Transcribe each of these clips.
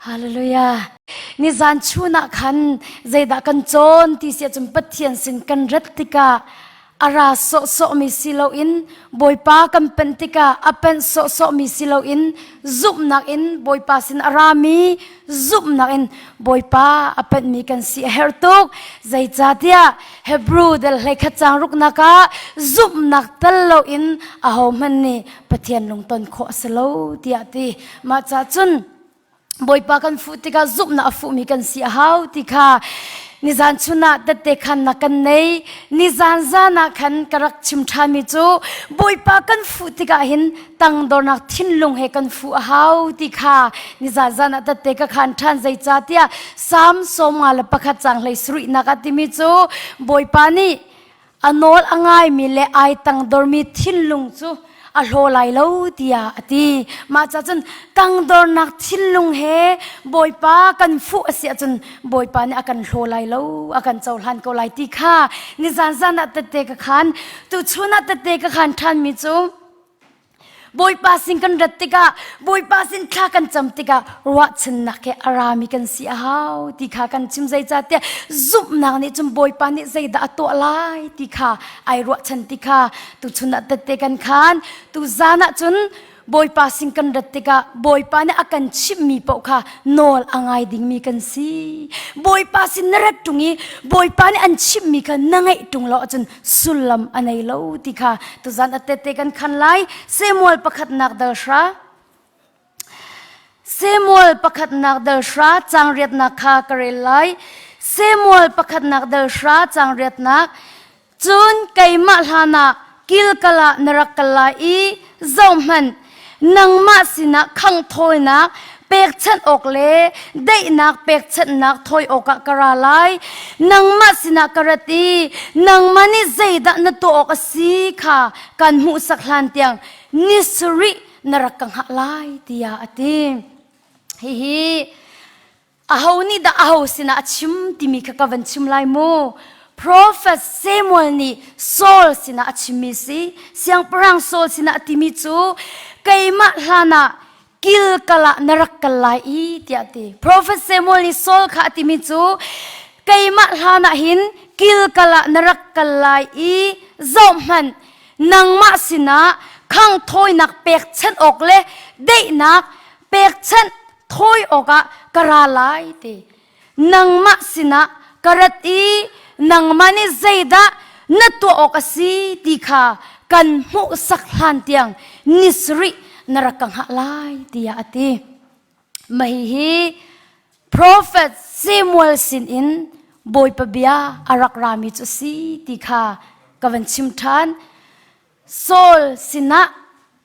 ฮาเลลูยานี่จานชูนักขันใจดักกันโจนที่เสียจนปัดเทียนสินกันรัตติกาอาราโซโซมิสิโลอินบอยปากันเป็นติกาอเป็นโซโซมิสิโลอินซุบนักอินบอยปาสินอารามีซุบนักอินบอยปาอเป็นมีกันสีเฮร์ตุกใจจัดยาเฮบรูเดลเฮขจางรุกนักาซุบนักตลโลอินอาหอมันนี่ปัดเทียนลงต้นโคสโลเดียตีมาจัดจุนบอยปากันฟุติกาซุบนักฟุมีกันสีฮาวติกานิจานชุนาเด็กขันนักกันเนยนิจานจานักขันกระรักชิมชามิจูบอยปากันฟุติกาหินตั้งดอนักทิ้นลงให้กันฟูฮาวติกานิจานจานักเด็กขันทันใจจัดยาสามสมงาลประคัดจังเลยสุรินักติมิจูบอยปานี่อนอลอ่างไงมีเลไอตั้งดอร์มีทิ้นลงจูอโลไลโลตียาตีมาจากจนตั้งดอนักทิลลุงเฮบอยปากันฟุเสียจนบอยปาเนี่ยอากันโลไลโลอากันเจ้าหันก็ไลตีข้านิจานจานัตเตกขันตุชุนัตเตกขันทันมิจูบอยปาสิงกันรัตติกาบอยปาสินข้ากันจำติการัชนักแค่อารามิกันเสียหาวติข้ากันจิมใจจัดเตะซุบนางนี่จุมบอยปานี่ใจด่าตัวลายติข้าไอรัชันติข้าตุชุนัตเตกันขันตุจานะจุนบอยปาสิงกันรัตติกาบอยปานี่อากันชิมมีปอกค่ะนอลอ่างไอดิ่งมีกันสีบอยปาสินนรัตตุงี้บอยปานี่อันชิมมีกันนั่งไอตุงเราจนสุลัมอันไอโลติข้าตุจานะเตกันขันไลเซมัวลประคัดนักเดลชราเซมัวลประคัดนักเดลชราจังเรียดนักข้ากระเรไลเซมัวลประคัดนักเดลชราจังเรียดนักจุนไกมาลานากิลกะละนรักกะลาอีเจ้ามันนังมาสินะขังถอยนักเป็กฉันออกเลได้นักเป็กฉันนักถอยออกกะราไลนังมาสินะกระตีนังมานี่ใจดันตัวออกสีค่ะกันหูสักลันเตียงนิสรินรักกังหักไลตียาอติฮิอาหูนี่ดาอาหูสินะชิมติมีขกวันชิมไลโมProphet Samuel ni Saul sina achimisi siang perang Saul sina timichu kaima hlana kil kala narak kalai tiati Prophet Samuel ni Saul kha timichu kaima hlana hin kil kala narak kalai zomhan nangma sina khang thoi nak pek chen ok le dei nak pek chen thoi oka karalai ti nangma sina karat nang mani zaida na to okasi tikha kan mu sakhan tiang nisri narakang halai tia ati mahi prophet Samuel sin in boy pabia arak rami chu si tikha kavan chimthan Saul sina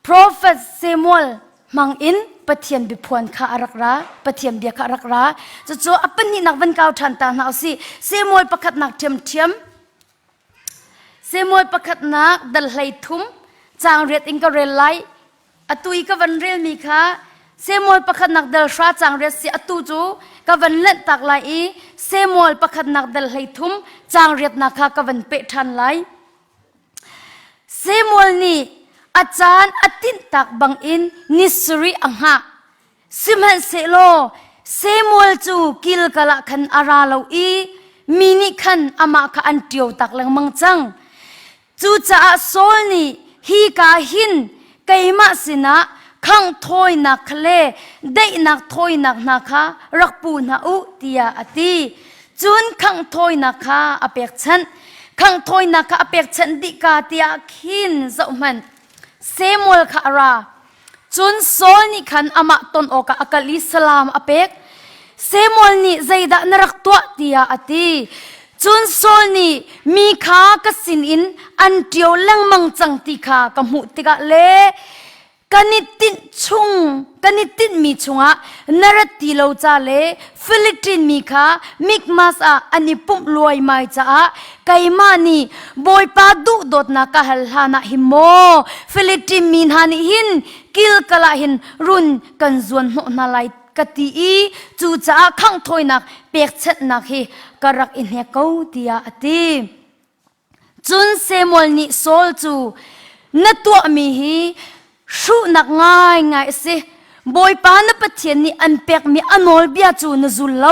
prophet Samuel mang in pathian bipuan kha arakra pathian bia kha arakra chu apan ni nak van kau than ta na si Samuel pakhat nak thiam Samuel pakhat nak dal hlai thum chang riat in ka rel lai atui ka van rel mi kha Samuel pakhat nak dal shra chang riat si atu chu ka van len tak lai Samuel pakhat nak dal hlai thum chang riat na kha ka van pe than lai Samuel niอาจารย์ตินตักบังอินนิสริอังหะซิมฮันเซโลเซมัวลจูกิลกะละคันอาราโลอีมินิคันอามาคะอันเตียวตักลังมังจังจูจ่าโซลนี่ฮีกาหินไกมาสินะขังถอยนักเลได้นักถอยนักนะคะรักปูนาอุติยาอติจุนขังถอยนะคะอเปกฉันขังถอยนะคะอเปกฉันดิกาติยาขินเจ้ามันเซมัวลคาราจุนโซลนี่ขันอามาตนโอกาอักลิสลามอเปกเซมัวลนี่ใจดานรักตัวตียาอติจุนโซลนี่มีขากสินอินอันเดียวลังมังจังติขากำหุติกะเลกันนิตินชุงกันนิตินมีชุงะนรติโลจาเลฟิลิปปินมีขามิกมาสอันนี้ปุ่มรวยไม่จ้าไกมานีบอยปาดุดดนักฮัลฮานะฮิโมฟิลิปปินมีฮันหินกิลกะลาหินรุนกันจวนโนนาไลกตีจูจ้าขังถอยนักเปียกเช็ดนักฮีกรักอินเฮกูตียาตีจุนเซมัวลนี่โซลจูนัตัวมีฮีชูนักง่ายสิบ บอยปานปะเทียนนี่อันเป็กมีอันโนลเบียจูนจุลโล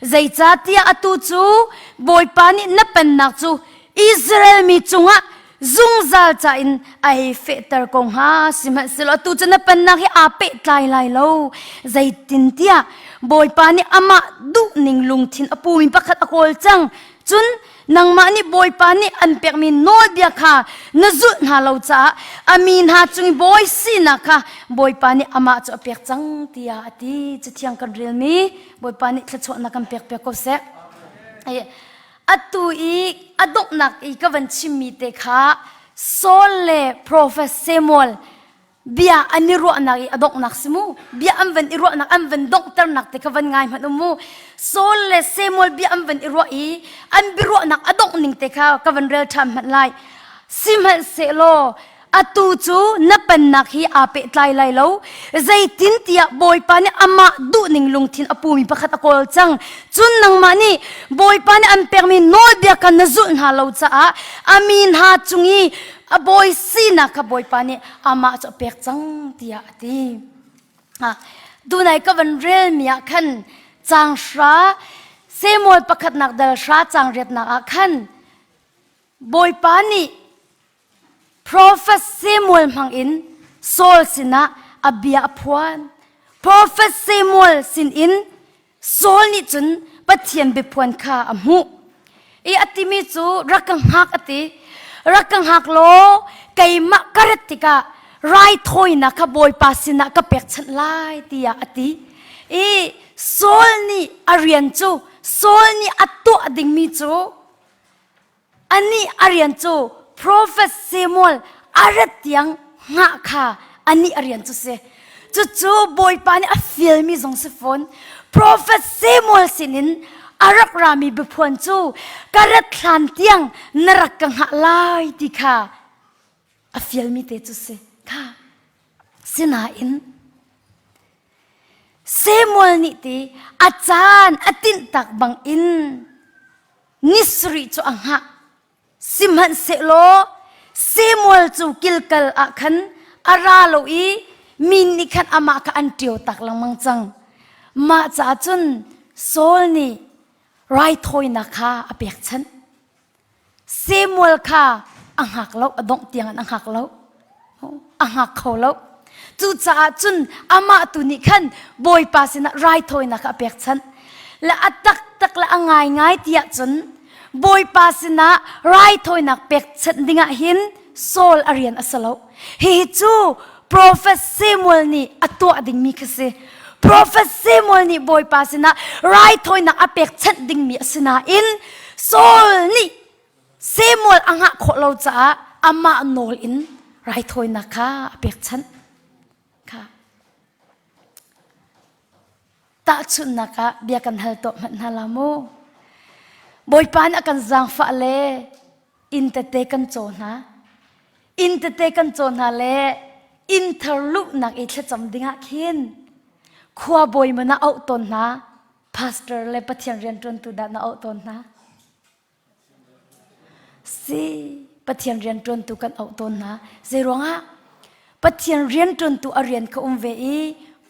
ใจจ้าที่อตูจูบอยปานี่นับเป็นนักจูอิสราเอลมีจุงะซุงซาลจ้าอินไอเฟตร์กงฮาสิมันสิลอตูจะนับเป็นนักที่อาเปตไลไลโลใจตินเตียบอยปานี่อามาดุนิงลุงทินอปูมิปักขัดอโคลจังจุนนางมานี่บอยปานี่อันเป็กมีโนเบียค่ะนจุดหาเราจ้าอามีนหาจุงบอยสินะค่ะบอยปานี่อามาจะเป็กจังเตียตีจะเที่ยงกันเรียลมีบอยปานี่จะชวนนักกันเป็กก็เสะอตูอีกอดกนักอีกวันชิมีเตค่ะโซเลโปรเฟสเซมอลเบียอันนี้รัวนักอีอดกนักสมูเบียอันวันอีรัวนักอันวันด็อกเตอร์นักเตค่ะวันง่ายมันมูโซเลเซมอลเบียอันวันอีรัวอีอันบิรัวนักอดกนิงเตค่ะค่ะวันเรียลทำมันไลซิมันเซโลอตูจูนับเป็นนักฮีอาเปตไลไลโลใจตินเตียบอยปานี่อามาดูนิงลุงทินอปูมีประคัตอโกลจังจุนนังมานี่บอยปานี่อันเปรมีโนเดียกันนจุนหาเราจ้าอามีนหาจุงีบอยซีนักบอยปานี่อามาจะเปรจังเตียตีดูไหนก็วันเรียลมีขันจางชราเซมอลประคัตนักเดลชราจางเรียบนักขันบอยปานี่Prophet Samuel mang in Saul sina abia apwan Prophet Samuel sin in Saul ni chun pathian be phuan kha amu e atimi chu rakang hak ati rakang hak lo kaima karatika rai thoina kha boy pasina ka pek chan lai tia ati e Saul ni arian chu Saul ni atu ading mi chu ani arian chu Prophet Samuel arat yang ngakha ani arian tu se chu boy pani a Fialmi zong se phone Prophet Samuel sinin arak rami bephuan chu karat thlan tiang narak kang ha lai ti kha a Fialmi te chu se kha sina in Samuel ni ti achan atin tak bang in nisri chu angha simhan selo Samuel chu kilkal akhan aralo i min ni khan ama ka antio tak lang mangchang ma cha chun Saul ni rai thoi na kha apek chan Samuel kha anghak lo adong tiang anghak lo anghak kho lo chu cha chun ama tu ni khan boy pa sina rai thoi na kha apek chan la atak tak la angai ngai tia chun boy pasina right thoi nak pek chat dinga hin Saul arian asalo hi chu Prophet Samuel ni atu ading mi khase Prophet Samuel ni boy pasina right thoi nak apek chat ding mi asina in Saul ni Samuel anga kholo cha ama nol in right thoi nak kha apek chat kha ta chun naka biakan hal to man halamo boy pan akan zang fa le in te te kan chon ha in te te kan chon ha le interloop nak e thla cham dinga khin khwa boy mana au ton na pastor le pathian rian ton tu da na au ton na si pathian rian ton tu kan au ton na zeronga pathian rian ton tu arian ka umve e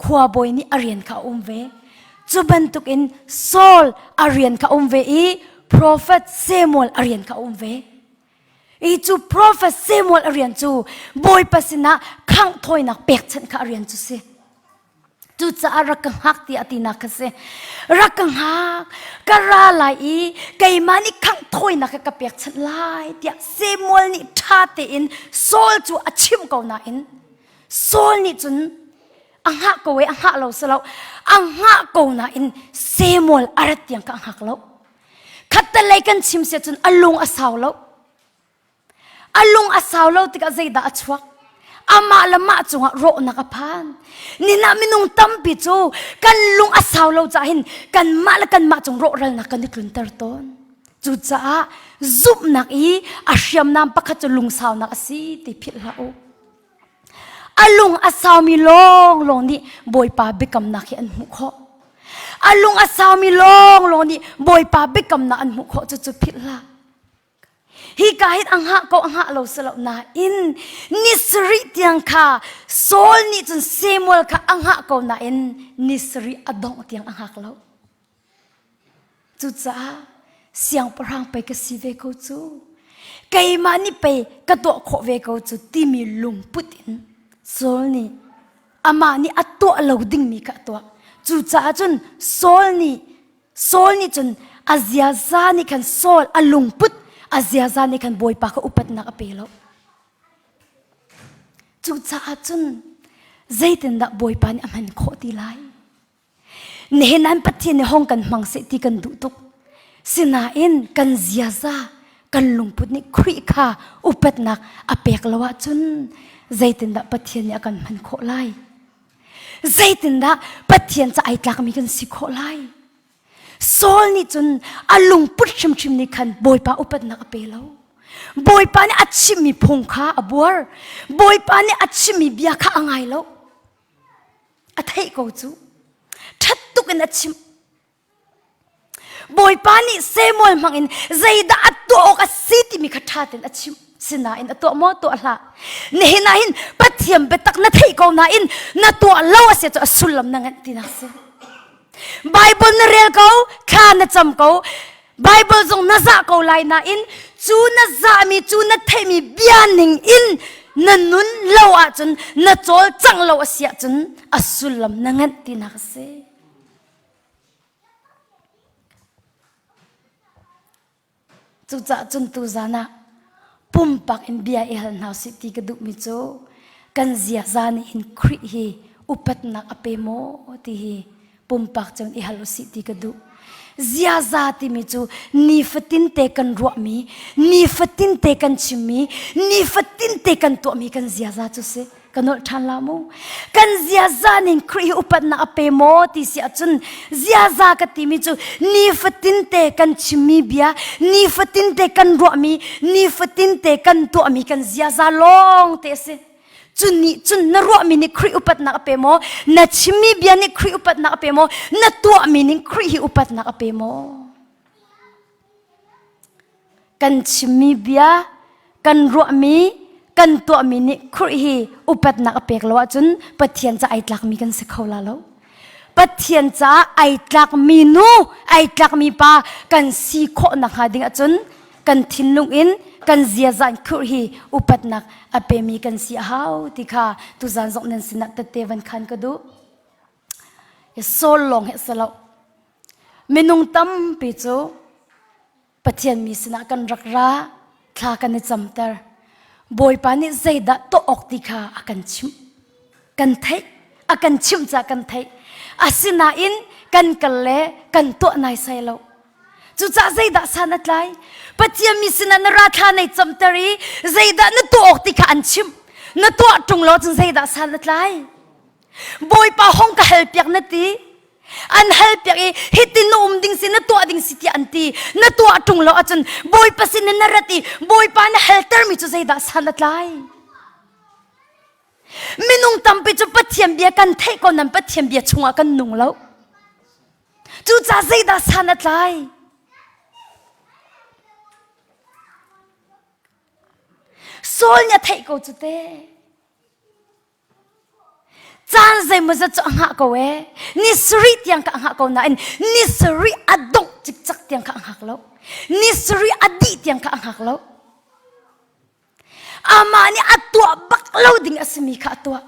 khwa boy ni arian ka umve chuban tuk in Saul arian ka umve e Prophet Samuel arian ka umve e chu Prophet Samuel arian chu boy pasina khang thoi nak pek chan ka arian chu se chu cha rakang hak ti atina ka se rakang hak kara lai e kai mani khang thoi nak ka pek chan lai tia Samuel ni tha te in Saul chu achim ko na in Saul ni chun angha ko we angha lo salo angha ko na in Samuel arat yang ka angha lo khatalai kan chim se chun alung asaw lo tika zaida achwak ama lama chunga ro nakaphan nina minung tampi chu kan lung asaw lo cha hin kan mal kan ma chung ro ral na kan nitlun tar ton chu cha zup nak i ashyam nam pakhat chu lung saw nak asi ti phit la o alung asaw mi long ni boy pa bekam na khi an mu kho alung asaw mi long ni boy pa bekam na an mu kho chu chu phit la hi kahit angha ko angha lo selo na in nisri tiang kha sol ni chun semol kha angha ko na in nisri adong tiang angha lo chu cha siang parang pe ka si ve ko chu kai mani pe ka to kho ve ko chu ti mi lung putin sol ni ama ni atto loading mi ka to chu cha chun sol ni chun azia za ni kan sol alung put azia za ni kan boy pa ka upat na apelo chu cha chun zaitin da boy pa ni aman kho ti lai nehenan pathian ni hong kan mang se ti kan du tuk sina in kan zia za kan lungput ni khri kha upat nak apek lawa chun zaitin da pathian ni akan man kho lai zaitin da pathian cha ai tlak mi kan si kho lai sol ni chun alung put chim ni khan boy pa upat nak apelo boy pa ni achim mi phung kha abur boy pa ni achim mi bia kha angai lo athai ko chu that tuk in achim boy pa ni semol mangin zaida atto ka siti mi khathaten achim sina in atto mo to la nehina hin pathiam betak na thei ko na in na to lawa se to asulam nangan tinase bible na rel ko kha na cham ko bible jong na za ko lai na in chu na za mi chu na thei mi bianing in na nun lawa chun na chol chang lawa sia chun asulam nangan tinase chu cha chun tu zana pumpak in bia ehal now city ka du mi cho kan zia zani in khri hi upat na apemo ti hi pumpak chon ehal city ka du zia za ti mi chu ni fatin te kan ro mi ni fatin te kan chimi ni fatin te kan to mi kan zia za chu se kanol than la mu kan zia za ning khri upat na apemo ti si achun zia za ka ti mi chu ni fatin te kan chimi bia ni fatin te kan ro mi ni fatin te kan to mi kan zia za long te se chun na ro mi ni khri upat na apemo na chimi bia ni khri upat na apemo na to mi ni khri hi upat na apemo kan chimi bia kan ro mi kan to mi ni khri hi upat na apek lo chun pathian cha ai tlak mi kan se khola lo pathian cha ai tlak mi nu ai tlak mi pa kan si kho na ha ding achun kan thinlung in kan zia zan khur hi upat nak ape mi kan si hau tikha tu zan zok nen sinat ta tevan khan ka du e sol long he salo menung tam pi chu pathian mi sina kan rakra thla kan ni chamtar boy pa ni zaida to ok tikha akan chim kan thai akan chim cha kan thai asina in kan kalle kan to nai sai lo chu cha zaida sanat lai pathian mi sina na ra tha nei chamtari zaida na to ok tikha an chim na to tung lo chung zaida sanat lai boy pa hong ka help yak na ti an help yak hitin no ding sin na to ding siti anti na to tung lo achun boy pa sin na rati boy pa na helter mi chu zaida sanat lai minung tampi chu pathian bia kan thei ko nan pathian bia chunga kan nung lo chu cha zaida sanat lai sol nya thei ko chu te chan zai ma za cha ko we ni sri tiang ka ha ko na in ni sri adong chik chak tiang ka ha lo ni sri adi tiang ka ha lo amani atwa bak loading asmi ka atwa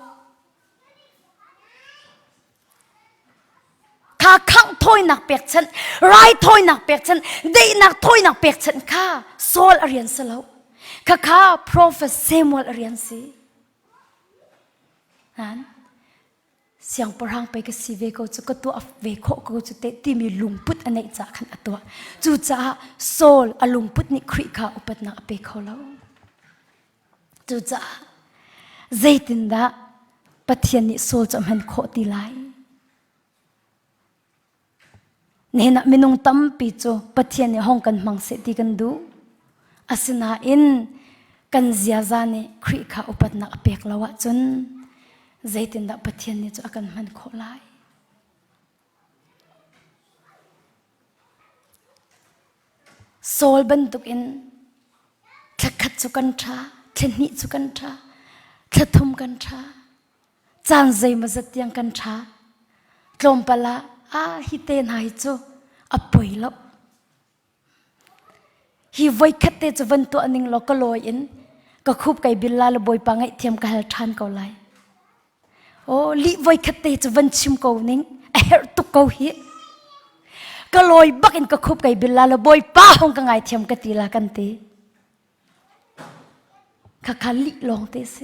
kha khang thoi nak pek chen rai thoi nak pek chen dei nak thoi nak pek chen kha sol arian salo kha prophet Samuel arian si han siang parang pe ka si ve ko chu ko to ve kho ko chu te ti mi lungput anei cha khan atwa chu cha sol alungput ni khri kha upat na ape kholo chu cha zaitin da pathian ni sol cham han kho ti lai nena minung tam pi chu pathian ni hong kan mang se ti kan du asina in kan zia za ni khri kha upat na apek lawa chun zaitin da pathian ni chu akan man kho lai sol ban tuk in ทะขัดจุกันทาทะนิจุกันทาทะทุมกันทาจานใจมาจัดยังกันทาลมปละฮิเตนหายจูอป่วยแล้วฮิไว้คัดเตจวันตัวนิ่งเราก็ลอยอินก็คุบไก่บิลลาละบอยปังไอเทียมกะฮัลทานเกาไลโอ้ลิไว้คัดเตจวันชิมเกานิ่งเอรตุกเกาฮิก็ลอยบักอินก็คุบไก่บิลลาละบอยป้าหงกังไอเทียมกะตีลากันเตข้าขันลิลองเตเส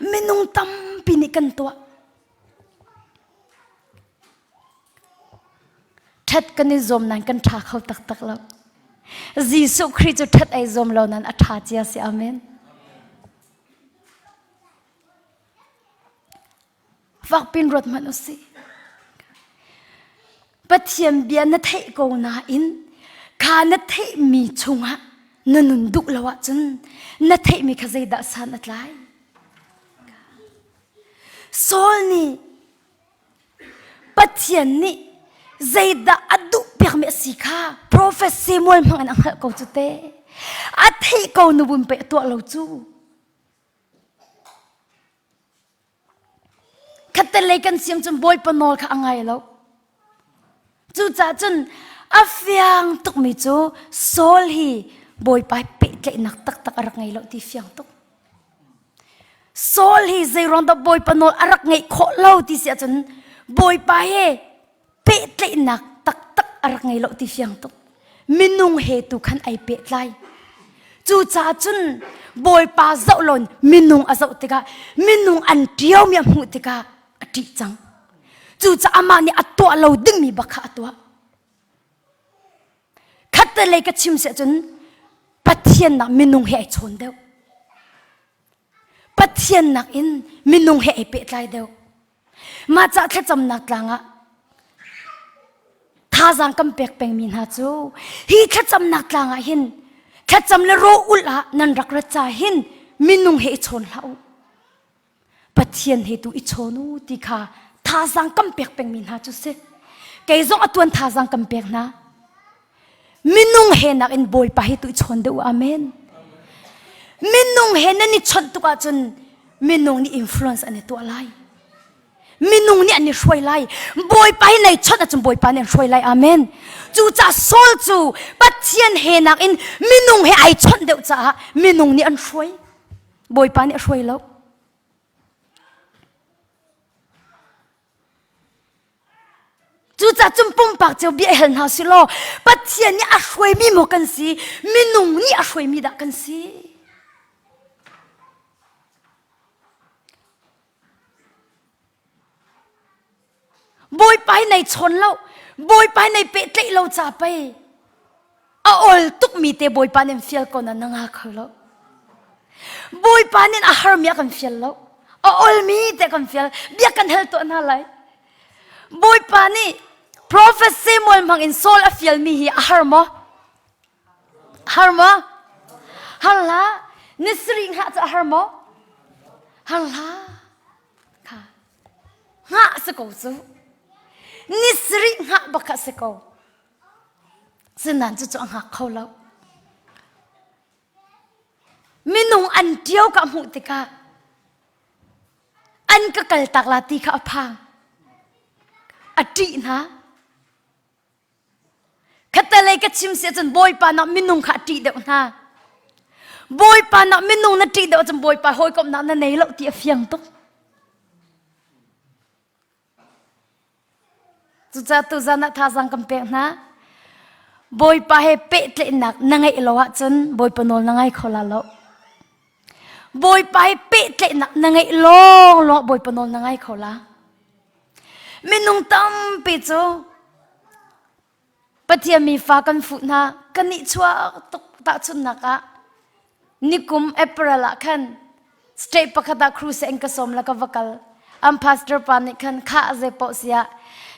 เมนุงตั้มปีนิกันตัวทัดกันในซอมนั้นกันทาเขาตักแล้วยิสุคริสต์ทัดไอซอมเหล่านั้นอัฐาเจียสิอาเมนฝากเป็นรถมนุษย์ปะเทียมเบียนนัทเทโกนาอินขานัทเทมีชงฮะนุนดุละวะจนนัทเทมีขจายดัสานอัตไลโซลนี่ปะเทียนนี่ใจด่าอดุเปียกเมสิกา prophecy มวยมังอันอังเขาจุดเตะอัฐิเขาหนุบุญไปตัวเราจูขัดแต่เลยกันเสียงจนบอยปนอลข้าอังไงแล้วจูจ่าจนอัฟยังตุกมิจูโซลฮีบอยไปเปะเลยนักตักรักไงแล้วที่ฟียงตุกโซลฮีใจร้อนตะบอยปนอลรักไงโคเล่าที่เสียจนบอยไปเปะเลยนักตักรักไงแล้วที่ฟียงตุกมินุงเหตุขันไอเปะไลจูจ่าจนบอยป้าเจ้าหล่นมินุงอาเจ้าติกามินุงอันเดียวมีหูติกาอดีจังจูจ่าอามานี่อัตัวเราดึงมีบักอัตัวขัดแต่เลยก็ชิมเสียจนปัทเทียนนักมินุงเหไอชนเดียวปัทเทียนนักอินมินุงเหไอเปะไลเดียวมาจากแค่จำนักลังอะท่าจังกำเปกเป็นมินหาจูฮีแค่จำนักลังอะหินแค่จำเลยรู้อุละนันรักระจาหินมินุงเหชนเราปัทเทียนเหตุอิชนูติค่ะท่าจังกำเปกเป็นมินหาจูเสแกยงอตวนท่าจังกำเปกนะมินุงเหนักอินบอยไปเหตุอิชนเดียวอาเมนมินุงเหนันนี่ชนตุกาจนมินุงนี่อิมโฟลนซ์อันนี้ตัวอะไรมินุงนี่อันนี้ช่วยไล่บอยไปในชดจนบอยไปเนี่ยช่วยไล่อาเมนจูจ่าโซลจูปัจเจียนเฮนักอินมินุงเฮไอชดเดียวจ้ามินุงนี่อันช่วยบอยไปเนี่ยช่วยแล้วจูจ่าจุ่มปุ่มปากเจ้าเบี้ยเห็นหาสิโลปัจเจียนนี่อันช่วยมีหมอกันสิมินุงนี่อันช่วยมีดักกันสิบอยไปในชนแล้วบอยไปในเปะเตะเราจ่าไปออลตุกมีเตบอยไปในฟิลก่อนนั่งหาเขาแล้วบอยไปในอาหารมีกันฟิลแล้วออลมีเตกันฟิลเบียกันเฮลตัวนั่นเลยบอยไปนี่ prophecy มวยมังอินโซลฟิลมีฮีอาหารมั้ฮัลละนิสริงหาจะอาหารมั้ฮัลละค่ะหาสกุลซูนิสริงหาบักสกุลซึ่งนั่นจะจ้องหาเขาแล้วมินุงอันเดียวกับหูติกาอันก็เกิดตักลาตีข้าพังอดีนะขัดแต่เลยก็ชิมเสียจนบอยปานักมินุงขาดีเดียวนะบอยปานักมินุงนั่นดีเดียวจนบอยปาหอยกับนั่นในโลกที่เฟียงตุกจุดจตุจานักท่าสังกำเปงนะบอยปาให้เปะเตะหนักนั่งไอ้โลวะจนบอยปนนนั่งไอ้เขาละโลบอยปาให้เปะเตะหนักนั่งไอ้โลบอยปนนนั่งไอ้เขาละมินุงตั้มปิจูปะเทียมีฟ้ากันฟุนะกันนิชัวตกตาชุนนักะนิคุมเอเปรละคันสเตปปะคดาครูเซงกสมละกวกัลอัมพาสเตอร์ปานิคันข้าเจปอเสีย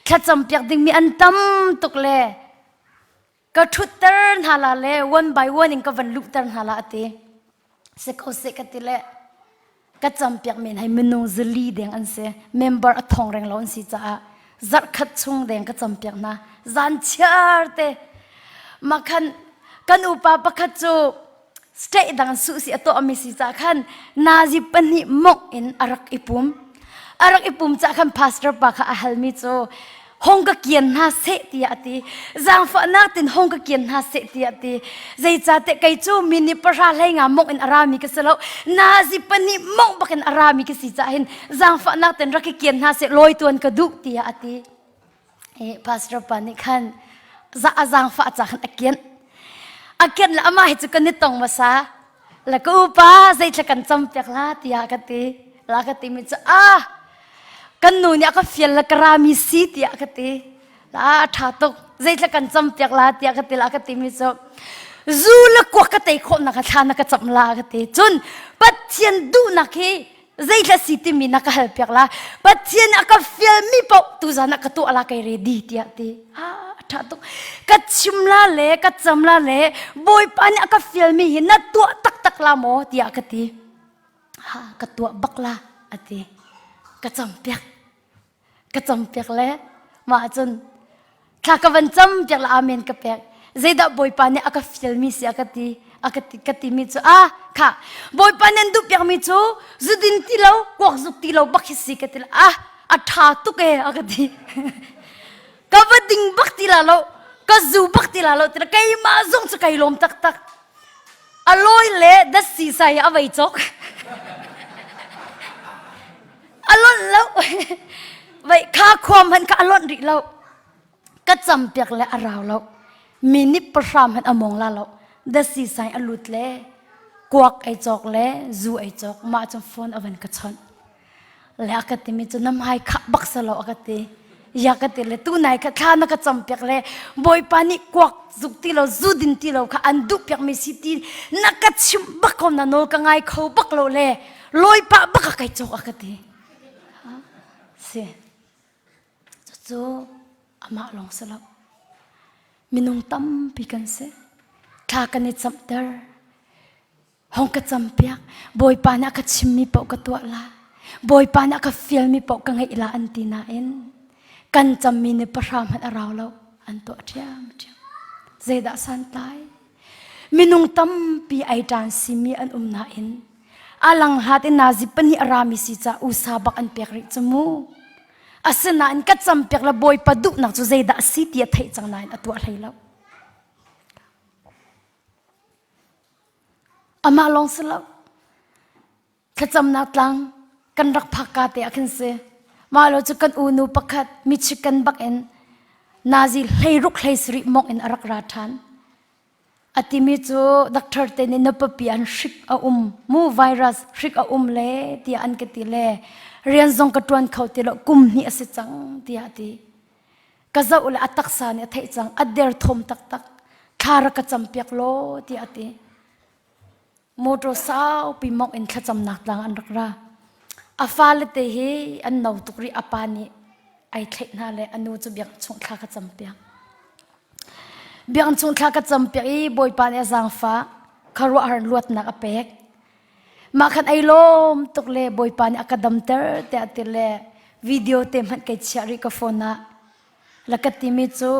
ข้าจำเปียกดิ่งมีอันตั้มตุกเล่ก็ทุตเตอร์นาลาเล่ one by one อิงก็วันลุกเตอร์นาลาตีเสกเอาเสกติเล่ก็จำเปียกมีให้มินุงจะลีเดงอันเสเมมเบอร์อัทองแรงล้นสิจ้าจัดขัดชงเดงก็จำเปียกนะจันเชิดเตมาคัน กันอุปาปะคัจจูสเตดังสุสิอโตอมิสิจากขันนาจิปนิมกอินอารักอิปุมจากขันพาสเตอร์ปะค่ะอาฮัลมิโจห้องก็เกียนหาเสติยาตีจางฝันนักตินห้องก็เกียนหาเสติยาตีใจจัดแต่ไกจูมินิปราเลยงามกอินอารามิกสโลนาจิปนิมกบักอินอารามิกสิจากหินจางฝันนักตินรักเกียนหาเสลอยตัวกระดุกตียาตีพาสเตอร์ปะนี่ขันจางฝันจากขันอาเกียนละอามาให้จุกันนิตงมาซาแล้วก็อุปาใจจะกันจำเปียกลาตียากติลากติมิจะกันนูเนี่ยก็เฟียลละกรามีสีตียากติลาท่าตุกใจจะกันจำเปียกลาตียากติลากติมิจะจูละกวกติคนนักทานักจำลากติจนปัจเจียนดูนักใจจะสิติมีนักเปียกลาปัจเจียนนักฟิลมีปกตุจานักตัวอะไรกันเรดีตียากติท่าตุกัดชิมลาเล่กัดจำลาเล่บอยปานี่ก็ฟิลมีหินนัดตัวตักลาโมตียากติกัดตัวบักลาอติกัดจำเปียกเล่มาจนข้าก็วันจำเปียกละอาเมนกับเปียกใจดับบอยปานี่ก็ฟิลมีเสียกติกัดมิจูค่ะบอยปานี่ดูเปียกมิจูจุดินตีเรากวกจุกตีเราบักฮิสิกติละท่าตุกกัดก็ว่าดิ่งบักตีลาโลก็จูบักตีลาโลแต่ใครมาส่งจะใครล้มตักอร่อยเลยดัชสีใส่เอาไว้จกอร่อยแล้วไว้ข้าความมันก็อร่อยริแล้วก็จำเปียกเลยอาราวแล้วมีนิปรามมันอมองลาแล้วดัชสีใส่อลุดเลยกวักไอจกเลยจูไอจกมาจนฟอนเอาไว้กระชอนแล้วก็ติมีจนน้ำหายขับบักสลอกติอยากติเลยตู้ไหนก็ข้านักจำเปียกเลยบอยปานี่กวักจุกตีเราจูดินตีเราข้าอันดุเปียกมีสิตีนักชิมบักคนนั้นโนก็ไงเขาบักเราเลยลอยปะบักไก่จกติเสียจู่อามาลงสลับมินุงตั้มปีกันเสข้ากันนี่จำเตอร์ห้องก็จำเปียกบอยปานี่ก็ชิมมีปอกตัวละบอยปานี่ก็ฟิลมีปอกกันไงอีลาอันตีน่าเอ็นกันจำมีในประชามันเราแล้วอันตัวเทียมเจดาสันตายมินุงตั้มปีไอจานซิมีอันน่าเอ็นอาลังฮัดนาจิปนิอารามิสิจ้าอุสาบักอันเปียกริจมูอาสนาอันกัดจำเปียกละบอยปัดุนักจูเจดาสิตียไทยจังนายอัตัวไทยแล้วอามาลองสลับขจำนัดลังกันรักพักกาเตะขึ้นเสมาเราจะกันอูนูปักขัดมิชิกันบักเอ็นนาซีให้รุกให้สริมกเอ็นอารักราทันอติมิจูดักเตอร์เตนินปปีอันชิกอามูไวรัสชิกอาเล่ตีอันกติเล่เรียนจงกระตวนเขาตีละกุมนี่สิจังตีอาตีกะจะอุลอัตักษาเนี่ยไทยจังอัดเดร์ทมตักคาระกะจำเปียกโลตีอาตีโมโตสาวปีมกเอ็นขจำนักลังอันรักราอาฟาเลเตเฮอันนาวตุกรีอาปานีไอเทน่าเลยอันนู้จะเบียงชงข้ากระจำเปียงเบียงชงข้ากระจำเปียงบอยปานยาจางฟ้าคารัวหันลวดนักอเปกมาขันไอลมตุกเล่บอยปานอากาดัมเตอร์แต่อัติเล่วิดีโอเต็มหันเกจาริกาโฟนะแล้วก็ติมิจู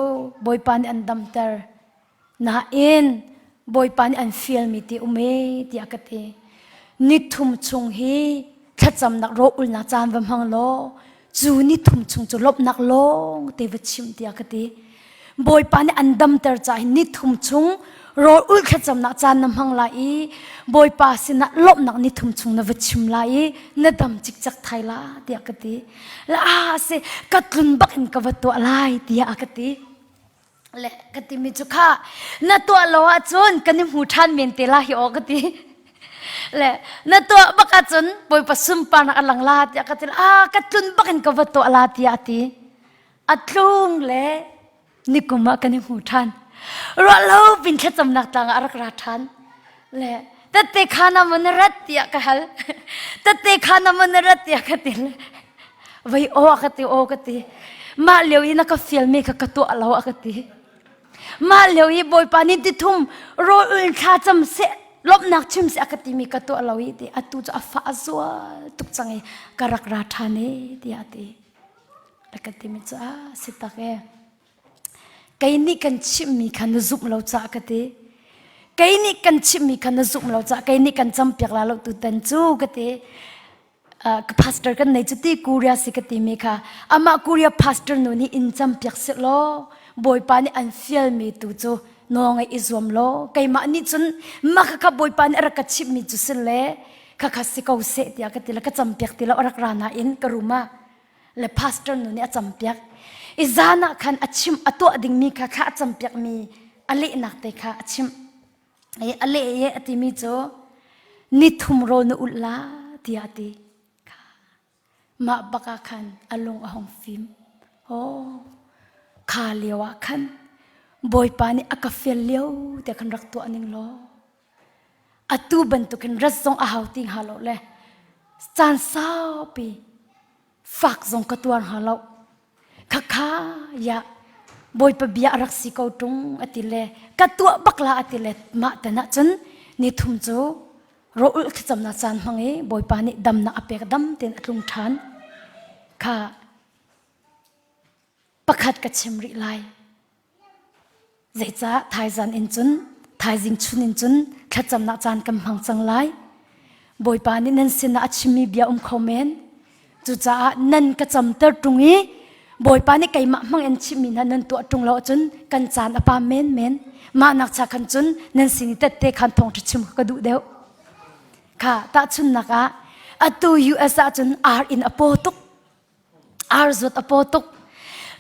บอยปานอันดัมเตอร์น่าอินบอยปานอันฟิลมิติอุเมติอากาเตนิทุมชงเฮถ้าจำนักโรอุลนักจานบำหังโลจูนี่ทุ่มชงจะลบนักลงเทวชิมเดียกติบอยปานอันดำเตอร์ใจนี่ทุ่มชงโรอุลถ้าจำนักจานนำหังไหลบอยปาสินะลบนักนี่ทุ่มชงนวชิมไหลนดำจิกจักไทยละเดียกติละเสกัดลุนบักอินกับตัวลายเดียกติและกติมิจุค่ะนัตัวโลอาจนกันนิมหูทันเมียนเตลาฮิโอกติและนัตัวบักจนบอยปัสสุมปานักลังลาดยากติลกัดลุนบักอินกับตัวลาติอาติอัดลุงและนิกุมากันนิมหูทันรอเราเป็นแค่จำนักต่างอารักราทันและแต่เตขานามนรัตติยากฮัลแต่เตขานามนรัตติยากติลไว้โอกติมาเลี้ยวอีนักฟิลมีกับตัวเราอกติมาเลี้ยวอีบอยปานิติทุ่มโรอุลชาจำเสลบนักชิมเสอกติมีกับตัวเราอีติอตุจะฟ้าซัวตุกจังไงกรักราธานีติอาติแล้วกติมิจ้าสิตาเกไกนี่กันชิมมีขันซุปเราจากติ cái này cần chim mi cần dụng lâu cha cái này cần chăm piak la lâu tu ten chu cái thế pastor kan nei chuti kuria sikati mi kha ama kuria pastor no ni in cham piak se lo boy pa ni an Fialmi tu chu no ngai izom lo kai ma ni chun ma kha boy pa ni ra ka chip mi chu se le kha kha se ko se tia ka tila ka cham piak tila orak rana in karuma le pastor no ni a cham piak izana khan achim ato ding mi kha kha cham piak mi ale nak te kha achim ai ale ye ati mi cho ni thum ro no ulla tia ti ma baka khan along ahong film kha lewa khan boy pa ni akafel leo te khan rak to aning lo atu ban tu khan razong a hauting halo le chan sao pi fak zong ka tuan halo kha ya boy pa bia rak si ko tung atile ka tu bakla atile ma tana chun ni thum chu ro ul kham na chan mangi boy pa ni dam na apek dam ten atlung than kha pakhat ka chimri lai zeicha thaizan in chun thaizing chun in chun khacham na chan kam hang chang lai boy pa ni nan sina achimi bia khomen chu cha nan ka cham ter tungi boy pa ni kai ma mang en chimi na nan to tung lo chun kan chan apa men ma nak cha khan chun nan sini te khan thong chim ka du deu kha ta chun naka atu us a chun ar in apotuk arzot apotok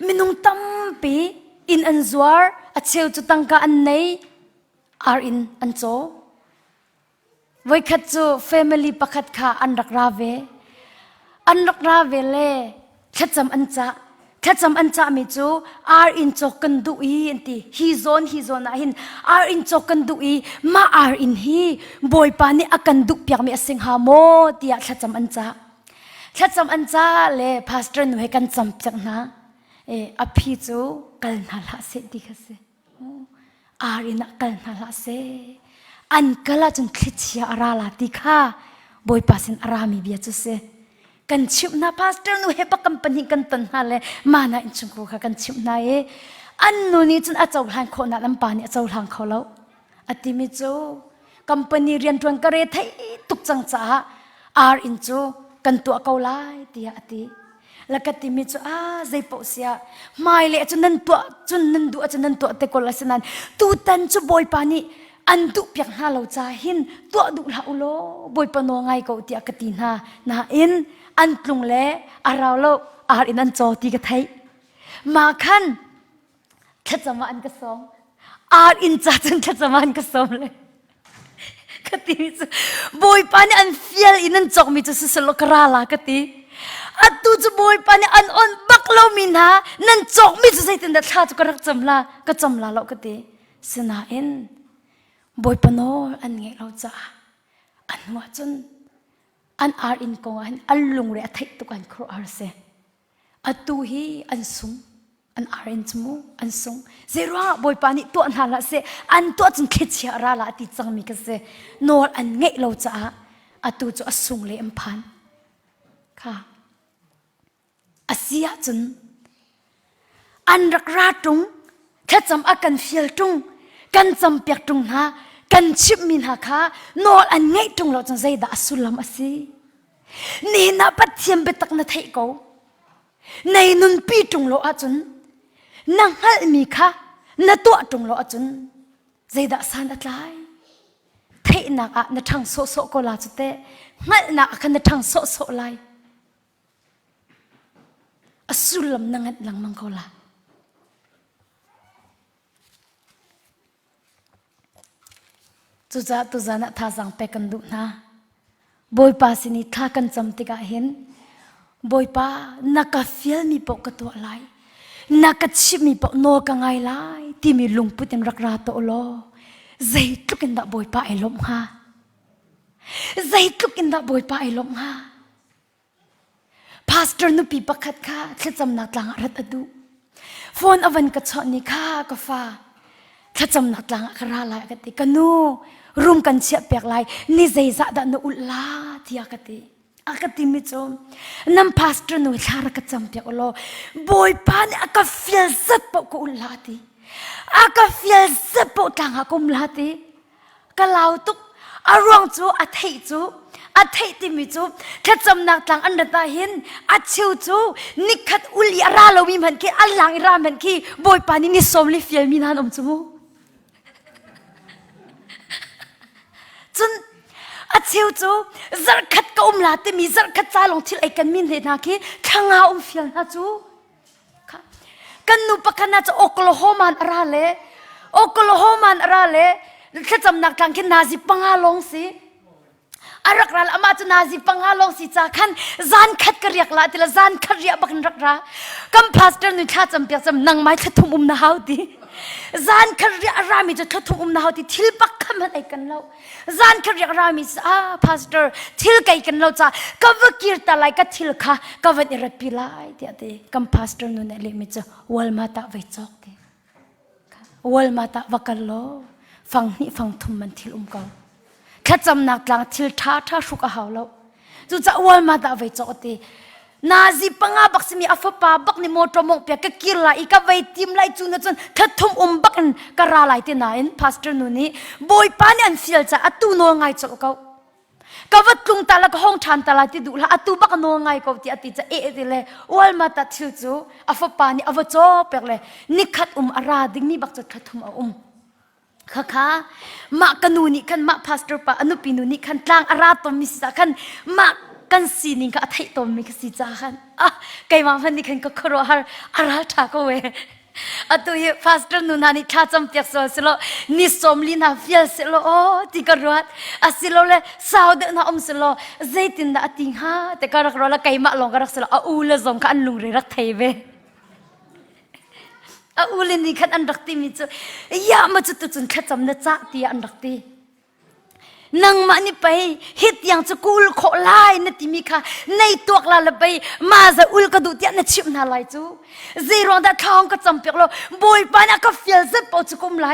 minung tampi in anzuar acheu chu tangka an nei ar in ancho voi khat chu family pakhat kha anrak rave le khacham ancha mi chu ar in chokan du I anti hi zone a hin ar in chokan du I ma ar in hi boy pa ni akan du piak mi asing ha mo tia khacham ancha le pastor nu he kan cham piak na aphi chu kal na la se dikhase ar in kal na la se an kala chun khlichia ara la tikha boy pasin arami bia chu se kan chip na pastor nu he pa company kan tan ha le mana in chung ko kha kan chip na an nu ni chun a chaw hlan kho na lam pa ni a chaw hlang kho lo ati mi chu company rian tuan ka re thai tuk chang cha ar in chu kan tu ko lai tia ati lakati mi chu zai po sia mai le chu nan tu te ko la sanan tu tan chu boy pa ni an du piak ha lo cha hin to du la ulo boy pa no ngai ko tia kati na in an tlung le araw lo ar in an cho ti ka thai ma khan khachama an ka som ar in cha chun khachama an ka som le kati mi chu boy pa ni an fial in an chok mi chu selo kara la kati atu chu boy pa ni an on baklo min ha nan chok mi chu sai tin da tha chu ka rak cham la lo kati sina in boy pa no an nge lo cha an wa chun an ar in ko an alung re thai tu kan khro ar se atu hi an sung an ar in chmu an sung zera boy pa ni to na la se an to chun khechia ra la ti chang mi ka se nor an nge lo cha atu chu asung le am phan kha asia chun an rak ra tung khacham akan fial tung kan cham piak tung ha kan chip min ha kha nol an ngai tung lo chang zai da asulam asi ni na pathiam betak na thai ko nei nun pi tung lo a chun nang hal mi kha na to tung lo a chun zai da san atlai thai na a na thang so ko la chute ngal na kha na thang so lai asulam nangat lang mang ko la tuza na tha sang pe kan du na boy pa sini tha kan cham ti ka hen boy pa naka Fialmi po ka to lai naka chip mi po no ka ngai lai ti mi lung putin rak ra to lo zai tukin da boy pa ai lom ha zai tukin da boy pa ai lom ha pastor nu pi pakhat kha thacham na tlang rat adu phone avan ka choni kha ka fa thacham na tlang khara la ka ti kanu room kan chia pek lai ni zai za da no ulla tia ka ti akati mi chom nam pastor nu thara ka cham pek lo boy pa ni aka feel zat po ko ulla ti aka feel zat po tang ha kum la ti กะลาวตุกอารวงจูอัฐิจูอัฐิติมิจูถ้าจำนักต่างอันตาหินอัดชิวจูนิคัดอุลีอาราลวิมันคีอัลลังอิรามันคีบอยปานินิสมลิฟิลมินานจูจนอัดชิวจูจักขัดก็ลาติมีจักขัดจาลงที่ไอ้กันมินเลยนะคีทั้งเอาฟิลนะจูกันนุปกันน่าจะโอคลาโฮมันอะไรเลยโอคลาโฮมันอะไรเลยถ้าจำนักต่างคิดนาซิปังอาลงสิอารักราลอามาจุนาซิปังอาลงสิจากขันจานขัดกระเรียกลาติละจานขัดเรียกบักนรักรากัมพาสเตอร์นุชาจำเปียกจำนังไม้ทัดทุ่มนาฮาวดีจานขัดเรียกรามีจะทัดทุ่มนาฮาวดีทิลปักคำมันไอ้กันเราจานขัดเรียกรามีพาสเตอร์ทิลไก่กันเราจ้ากัวกิรตาไลกัทิลค่ะกัวนิรัตพิลายเดียดีกัมพาสเตอร์นุนเอลิมิจะวอลมาตาไว้จอกดีวอลมาตาวักกันโลฟังนี่ฟังทุ่มมันทิลเกาแค่จำนักหลังทิลท่าชุกเอาแล้วจู่จะวอลมาตาไว้จอกดีนาซีปังอาบักสมีอัฟปาบักนี่โมตรมงเปียกกิรไลอีกไว้ทีมไลจุนจนทัดทุ่มบักนกระไรไลที่ไหนพาสเตอร์นุนี่บอยปานี่อันฟิลจะอัตุโนไงจอกเขาก็วัดลุงตาละก็ห้องทานตาละที่ดูละอัตุบักโนไงเขาที่อติจะติเลวอลมาตาทิลจูอัฟปานี่อัฟโจเปียกเลยนิคัดอาราดิ่งนี่บักจะทัดทุ่มค่ะมากันูนี่ขันมาพาสเตอร์ปะอนุปินุนี่ขันต่างอาราตมิสขันมากันสีนี่ก็ไทยตมิกสิจ้าขันไก่มาพันนี่ขันก็ครัวอาราทากเวตัวยี่พาสเตอร์นุนานี่ข้าจำเปียกสิโลนิสมลีนาฟิลสิโลโอ้ที่กรัวสิโลเลยสาวเดินหาสิโลใจตินดาติงฮะแต่ก็รักเราละไก่มาลงก็รักสิโลอูเลซงกันลุงเรรักไทยเวอูเลนี่ขันอันรักตีมิจูยามาจุดจุดขัดจำเนื้อจ้าตีอันรักตีนังมันนี่ไปฮิตอย่างจะกูลโคไลนติมิค่ะในตัวกลาลไปมาจะอุลกระดูกเนี่ยชิมนาไลจูซีรอนดัดทองก็จำเปียกเราบอยปานี่ก็ฟิลซ์ปอจุกุมไล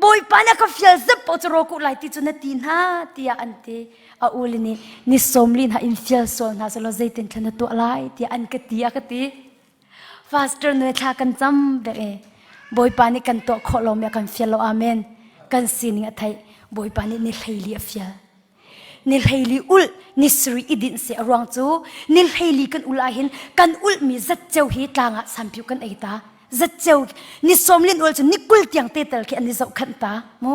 บอยปานี่ก็ฟิลซ์ปอจุโรกุไลที่จุนตีนฮะที่อันที่อูเลนี่นิสมลินฮะอินฟิลโซนฮะสโลเจตินทันตัวไลที่อันกตีกตีฟาสเตอร์เนื้อชากันจำเบบอยปานี่กันตัวโคลอมยากันฟิลโลอาเมนกันสินิไทยบอยปานี่นิลเฮลีอฟิลนิลเฮลีอุลนิสรีอิดินเสียรวงจูนิลเฮลีกันอุลาหินกันอุลมีจัดเจ้าฮีตางะสัมพิวกันไอตาจัดเจ้านิสมลินอุลจูนิกุลเตียงเตตลที่อันนี้จะขันตาโม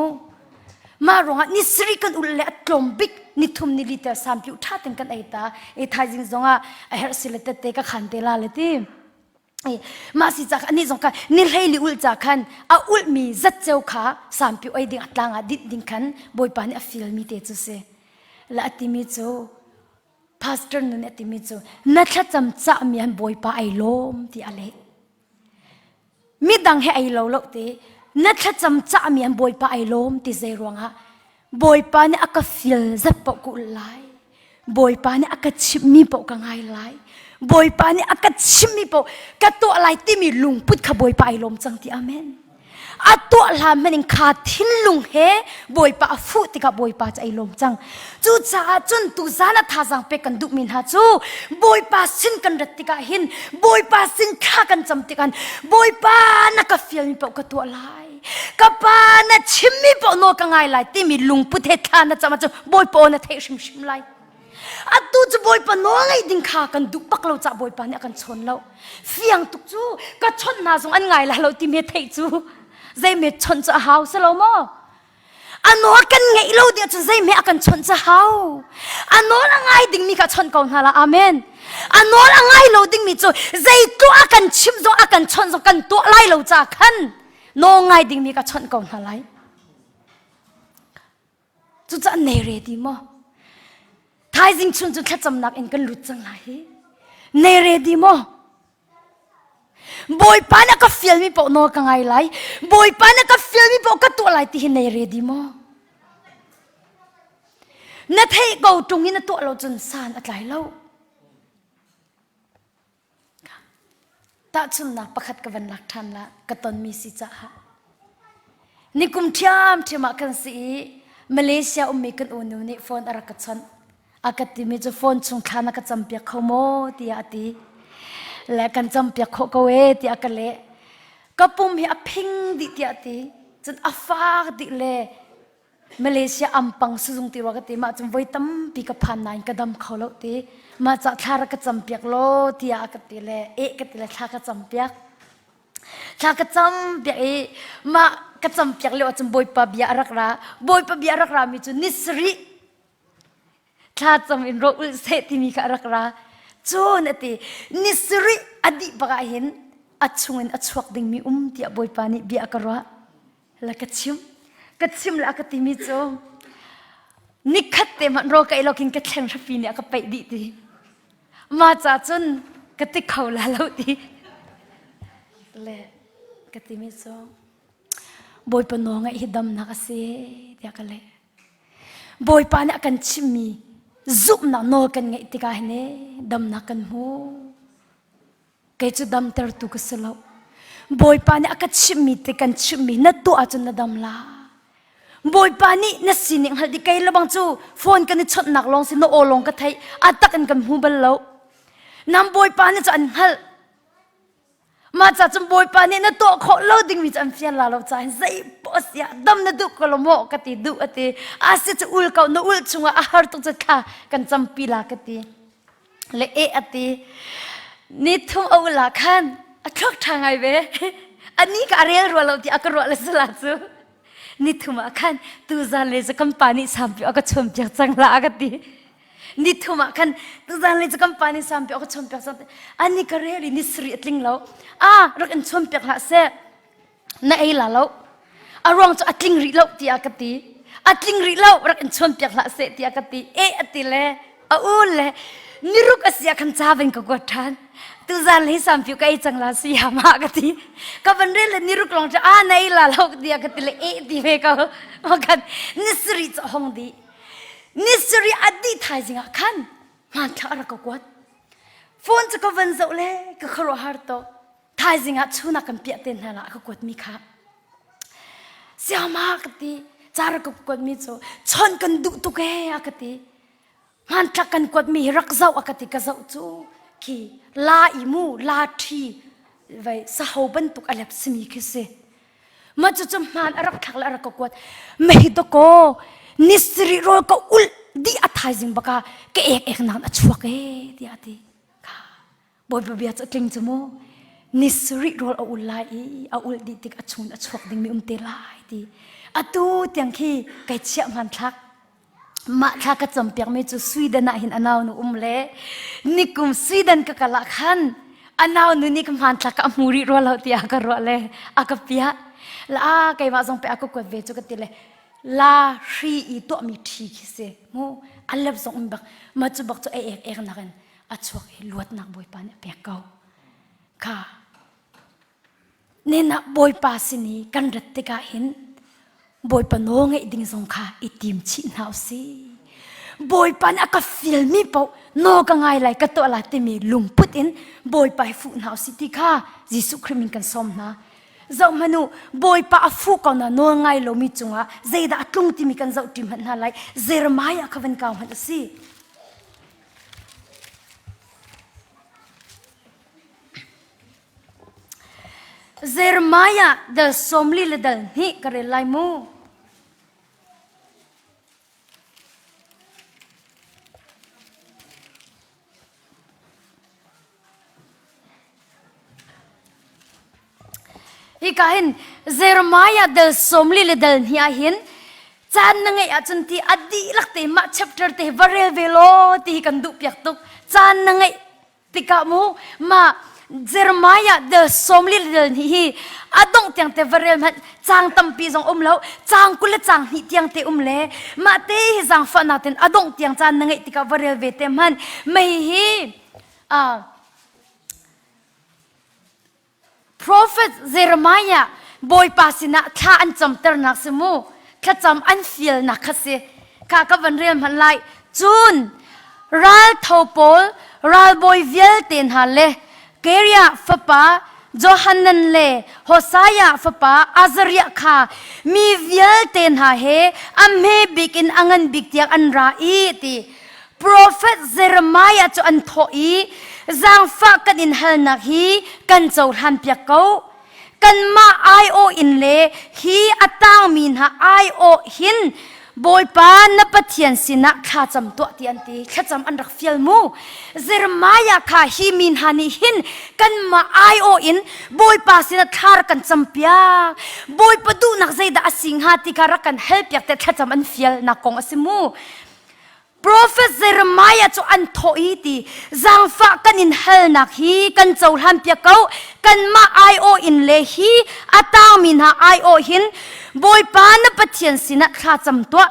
มารวงนิสรีกันอุลเลอัตลมบิกนิทุมนิลิเตอร์สัมพิวท่าตึงกันไอตาไอทายจิงจงอ่ะไอเฮร์สิเลตเตก็ขันเตลาเลติมาสิจากอันนี้สงกันนิลเฮลิอุลจากขันอุลมีจัดเจ้าขาสามพิวไอดิ่งอัตลางดิดดิ่งขันบอยปานี่ฟิลมีเตจุเสละติมิจูพาสเตอร์นุนติมิจูนัทจำจ่ามีอันบอยปาไอลมที่อะไรมิดังให้ไอโลโลเตนัทจำจ่ามีอันบอยปาไอลมที่เจรวงฮะบอยปานี่อักฟิลจับปกุลไลบอยปานี่อักชิมมีปกังไงไลบอยปานี่อากาศชิมิโปกตัวอะไรที่มีลุงพุทธบอยปาไอลมจังที่อาเมนตัวลามันยังขาดทิ้งลุงเฮบอยปาฟูติกับบอยปาจะไอลมจังจู่จ้าจนตุจานาท่าจังเปกันดุมินฮาจู่บอยปาสินกันรัติกาหินบอยปาสินข้ากันจำติกันบอยปานักฟิลมิโปกตัวอะไรกับปานะชิมิโปโนกังไงไลที่มีลุงพุทธทานะจำมาจู่บอยปานะเทชิมไลตูจะบอยปานน้องไอ้ดิ่งขากันดุปักเราจะบอยปานเนี่ยกันชนเราเฟียงตุกจูก็ชนนาสงอันไงล่ะเราที่เมทัยจูใจเมชนจะหาวสโลโมอันน้องกันไงเราเดียวจะใจเมกันชนจะหาวอันน้องไงดิ่งมีกันชนก่อนฮะละอาเมนอันน้องไงเราดิ่งมีจูใจตัวกันชิมจงกันชนจงกันตัวไล่เราจะขันน้องไงดิ่งมีกันชนก่อนฮะไรจูจะเนเรดีมั้งทายจิงชุนจุดแค่จำนักเองกันหลุดจังไรเนเรดีมั้งบอยปานักก็ฟิลมีปอกโนกังไงไรบอยปานักก็ฟิลมีปอกก็ตัวไรที่เนเรดีมั้งนั่นให้กูตรงนี้นั่นตัวเราจนสานอะไรเล่าตาชุนนักประคัดกับวันหลักทันละกระตนมีสิจ้านี่กุมเทียมที่มากันสิมาเลเซียมีกันอุนุนี่โฟนอะไรกันชันอากาศมีจะโฟนชงคานักจำเปียกขโมที่อาทิและกันจำเปียกขโกเวที่อากาศเละก็ปุ่มเหียพิงดิที่อาทิจนอาฟากดิเละ มาเลเซียอัมปังสุงติวกติมาจำไว้ตั้มปีกับพันนายกระดมเขาโลติมาจากทารกจำเปียกโลที่อากติเลกติเลทากจำเปียกทากจำเปียกมากจำเปียกเลวจำบอยปะเบียรักราบอยปะเบียรักรามีจุนิสริทาจำอินโรอุลเซติมีกรักราจูนตินิสริอดีปะกาเห็นอัดชงอัดชวกดิ่งมีที่บอยปานิเบียกรัวแล้วก็ชิมแล้วก็ติมิโจนิคัตเตมันโรกไอเรากินกระเทียมทับปีเนี่ยก็ไปดีดีมาจากจนกติเขาแล้วดีเลยกติมิโจบอยปนองไอฮิดำนักเสียเดียกันเลยบอยปาเนี่ยกันชิมีซุปน่ะโนกันไงติกาเน่ดำนักกันหูแกจะดำเตอร์ตุกสลาวบอยปาเนี่ยกันชิมีติกันชิมีนัดตัวจนนัดดำลาบอยปานี่นัสินิงฮัลดิไกลบังจูโฟนกันนี่ชดหนักลงสิโนโอลงกันไทยอัตตะกันกันหูบัลลาวน้ำบอยปานี่จะอันฮัลมาจากจำบอยปานี่นัดตัวเขาเล่าดิ่งวิจารณ์เฟียนลาเราใจใจปอสยาดำนัดดูกลโมกติดูอติอาศัยจะอุลเขาโนอุลชงอาหารตุกจะข้ากันจำปีลากติเลอตินี่ทุ่งเอาละขันทุกทางไงเว้อันนี้ก็เรียกรัวเราที่อักรัวเลยสลัดซูนี่ทุ่มขันตูจานเลยจะกำปานิสามปีอักชมเปียกจังละกตินี่ทุ่มขันตูจานเลยจะกำปานิสามปีอักชมเปียกจังอันนี้ก็เรียกนี่สรีติงเรารักอันชมเปียกละเสน่าเอล่าเรารองจะอัดลิงรีเราที่อักติอัดลิงรีเรารักอันชมเปียกละเสที่อักติอติเลยอูเลยนี่รุกอาศัยขันจ้าเป็นกกฐานตูจานเลยสามปีก็ไอจังละสยามากติก็วันเรื่องนี่รุกลองจะในละเราที่อักติเลยที่เมก็ว่ากันนิสริจะห้องดีนิสริอดีตไทยจริงอ่ะขันมันถ้าอะไรก็กวดฝนจะก็วันเสาร์เลยก็ขรุหาร์โตไทยจริงอ่ะชูนักกันเปียเต็นนั่นละก็กวดมีค่ะสยามากติจาระก็กวดมีโจชนกันดุตุกเฮอักติมันทักกันกวดมีรักเจ้าอักติกเจ้าจูคีลาอิมูลาทีไว้สาวบันตุกอะไรสมีคิเซมาจุจมันรักทักละรักกวดไม่ฮิตโกนิสริโรก็อุลดีอัฐายจิงบักเกเอกนันอัชวกดีอัติค่ะบอยเบียจะกลิ้งจมูนิสริโรเอาอุลไลเอาอุลดีติกอัชวกดิ่งมีเตลายดีอัตุเตียงคีไก่เชี่ยมันทักมาถ้ากระจำเปียกไม่จูสวีเดนน่ะเห็นอนาวนุเล่นี่กุมสวีเดนก็กะละขันอนาวนุนี่ก็มันทักกับมูริรัวเราที่อากรัวเล่อากเปียละไก่มาส่งไปอากกวดเวจูกันติเล่ลาชีอีตัวมีทีคิเซมูอัลเลบส่งบักมาจูบักจูเอกนักกันอัจฉริยะลวดนักบอยปานเปียกเก่าค่ะเนี่ยนักบอยปาสินีกันรัตติกาเห็นบอยปานโง่ไอ้ดิ่งสงค่ะไอ้ทีมชินาวสิบอยปานอากาฟิลมีเปล่าโง่กังไงไรก็ตัวละที่มีลุงพุดอินบอยไปฟูนาวสิที่ค่ะยิสุคริมินกันสมนะเจ้ามนุบอยปาฟูกันนะโง่ไงเรามีจุงอ่ะเจดาตุงที่มีกันเจ้าทีมหันอะไรเจรมายาขวันกาวหันสิเจรมายาเดลสมลีเลเดลนี่กระไรมูอีกาเห็นเจรมายาเดลสมลีเลเดลนี่อาเห็นจานนั่งไงอาจารย์ที่อดีลักเตมาชัปเตอร์เตวเรเวโลที่กันดุเปียกตุกจานนั่งไงติกามูมาเจรมายาเดลสมลีเลเดลนี่อาดงเตียงเตวเรลมันจางตั้มปีจงแล้วจางกุลจางนี่เตียงเตเล่มาเตะจางฟันนาเตนอาดงเตียงจานนั่งไงติกาวเรลเวเตมันไม่ฮีProphet Jeremiah boy pasina tha an chamter nak semu tha cham an feel nak khase ka ka van rem han lai chun ral thopol ral boy vial ten ha le keria fapa Johanan le Hosea fapa Azariah kha mi vial ten ha he amhe bikin angan biktiak an ra I ti Prophet Jeremiah cho an thoi Giang fa kan in hal nak hi kan chau han pia ko kan ma ai o in le hi atang min ha ai o hin บอยปานนับเทียนสินะข้าจำตัวที่อันตีข้าจำอันรักฟิลมูเซรมายาข้าฮิมินฮานิหินกันมาไอโออินบอยปาสินะข้ารักกันจำเปียบอยปดูนักใจดาสิงหาที่ข้ารักกันเฮลป์อยากแต่ข้าจำอันฟิลนักกงอสิมูProphet Jeremiah chu an thoi ti zangfa kan in hel nak hi kan chau han pia kau kan ma io in le hi atang min ha io hin boy pa na pathian sina kha cham to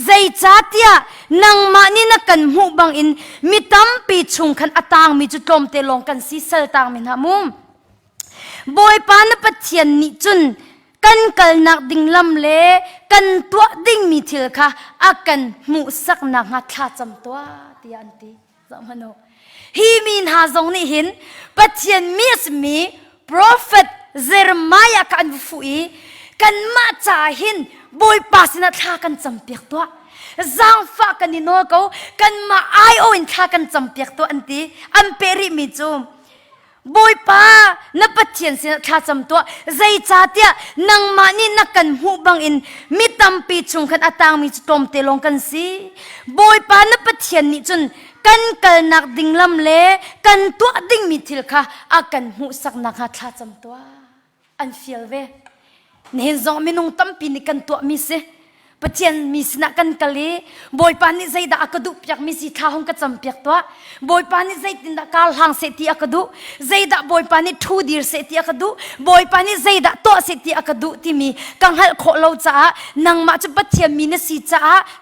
zai cha tia nang ma ni na kan mu bang in mitam pi chung khan atang mi chu tom te long kan si sel tang min ha mum boy pa na pathian ni chun kan kal nak ding lam le kan tua ding mi thil kha akan mu sak nak nga kha cham tua ti an ti zamano hi min ha zong ni hin pathian mi prophet Jeremiah kan fui kan ma cha hin boy pasina tha kan cham piak tua zang fa kan ni no ko kan ma ai o in tha kan cham piak tua an ti am peri mi chum boy pa na pathian sin kha cham to zai cha tia nang ma ni na kan hu bang in mitam pi chung khan atang mi tom te long kan si boy pa na pathian ni chun kan kal nak ding lam le kan to ding mi thil kha akan hu sak nak ha kha cham to an feel ve ne zong mi nung tam pi ni kan to mi se pathian mi sna kan kali boy pa ni zai da akadu pyak mi si tha hong ka cham pyak to boy pa ni zai tin da kal hang se ti akadu zai da boy pa ni thu dir se ti akadu boy pa ni zai da to se ti akadu ti mi kang hal kho lo cha nang ma chu pathian mi na si cha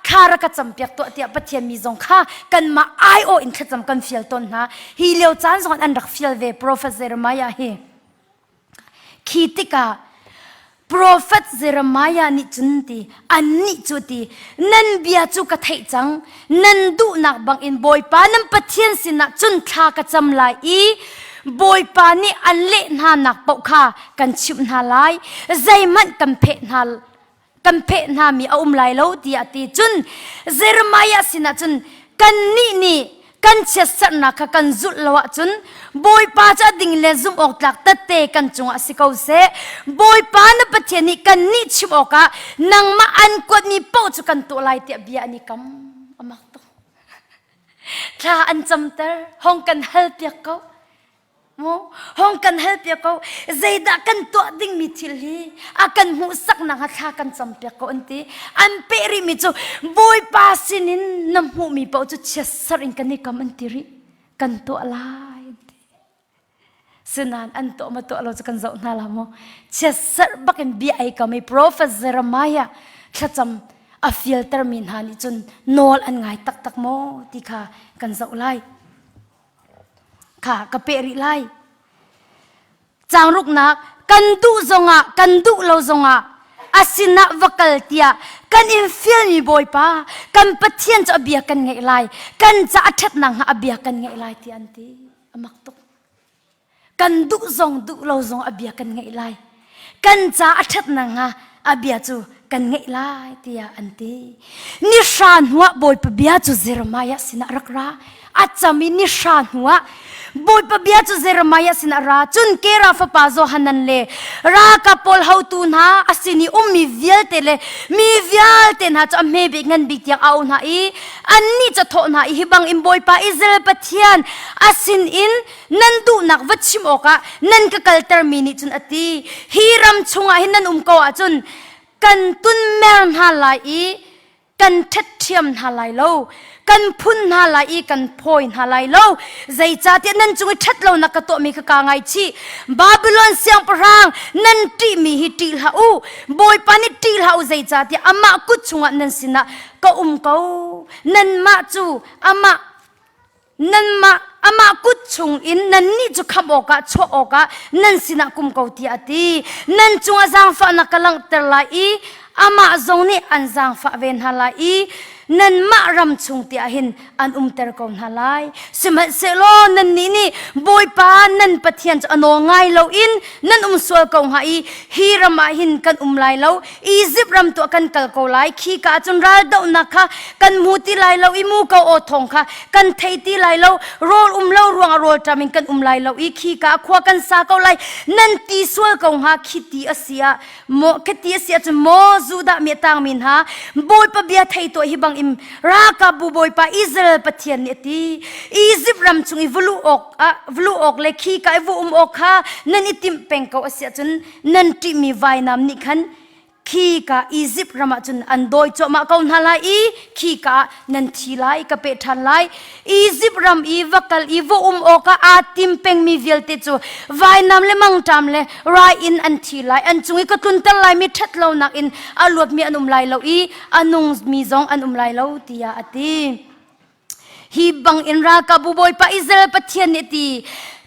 khara ka cham pyak to ti pathian mi zong kha kan ma ai o in khacham kan fial ton na hi leo chan zong an rak fial ve prophet Jeremiah he khitika Prophet Jeremiah ni chunti ani chuti nan bia chu ka thei chang nan du nak bang in boy pa nam pathian sina chun tha ka cham lai I boy pa ni an le na nak pau kha kan chim na lai zai man kan phe na mi aum lai lo ti ati chun Jeremiah sina chun kan ni kan chesat na ka kan zul lawa chun boy pa cha ding le zum ok tlak tate kan chunga sikau se boy pa na pathian ni kan ni chim oka nang ma an kot ni po chu kan to lai te bia ni kam amak to tha an chamter hong kan help ya ko mo hong kan help ya ko zaida kan to ding mi thil hi akan hu sak na ha tha kan champya ko anti an peri mi chu boy pa sinin nam hu mi po chu chesarin kan ni kam antiri kan to lai sunan an to ma to lo chu kan zau na la mo chesar bakin bi ai ka mi prophet Jeremiah thacham a filter min hani chun nol an ngai tak tak mo ti kha kan zau lai kha ka peri lai chang ruk nak kan du zonga kan du lo zonga asina vakal tia kan in feel ni boy pa kan pathian cha bia kan ngai lai kan cha athat nang abia kan ngai lai ti anti amak tok kan du lo zong abia kan ngai lai kan cha athat nang abia chu kan ngai lai tia anti ni shan huwa boy pa bia chu Jeremiah sina rakra achami ni shan huwa boy pa bia chu Jeremiah sina ra chun kera fa pa zo hanan le ra ka pol how tu na asini mi vial te le mi vial te na cha me be ngan big tiang au na I anni cha tho na I hibang im boy pa Israel pathian asin in nan du nak vachim oka nan ka kalter mini chun ati hiram chunga hinan ko a chun kan tun mer na lai I kan that thiam na lai lo kan phun na lai kan point na lai lo zai cha ti nan chung that lo na ka to mi ka ngai chi Babylon siang parang nan ti mi hi ti ha u boy pani ti ha u zai cha ti ama ku chunga nan sina ka ko nan ma chu ama ku chung in nan ni chu kham oka cho oka nan sina kum ko ti ati nan chunga zang fa na kalang ter lai ama zong ni an zang fa ven ha lai นันมารำชงเตียหินอันเตอร์กอนฮาไลสมัยเซโลนันนี่บอยปานันปะเทียนจะอนงไงเราอินนันสวลกองหายฮีรมาหินกันไลเราอียิปต์รำตัวกันกัลกอไลขี้กาจนรัลดาวนักค่ะกันมูติไลเราอิมูกาโอทองค่ะกันเทติไลเราโรลเรารวงโรลจามิงกันไลเราอีขี้กาขวากันซาเกาไลนันตีสวลกองหาคิตีอาเซียโมคิตีอาเซียจนโมจูดาเมตังมินหาบอยปะเบียไทยตัวฮิบังอิมรากาบูบอยปะอิสราเอลปะเทียนเนตีอียิปต์รำชงอีวลูอกเลขี้กาอีวอกค่ะนันอิติมเป็งเกาอาเซียจนนันติมีไว้นำนิคันขี้กาอียิปต์รำจนอันโดยจอมาเกาหนาไลขี้กานันทีไลกะเปทันไลอียิปต์รำอีวักลอีวอกค่ะอาติมเป็งมีเวลเตจูไว้นำเลมังจำเลไรอินอันทีไลอันจงอีกตุนตะไลมีทัดเรานักอินอลวดมีอันไลเราอีอันงมีซองอันไลเราตียาอติฮีบังอินรากาบูบอยปะอิสราเอลปะเทียนเนตี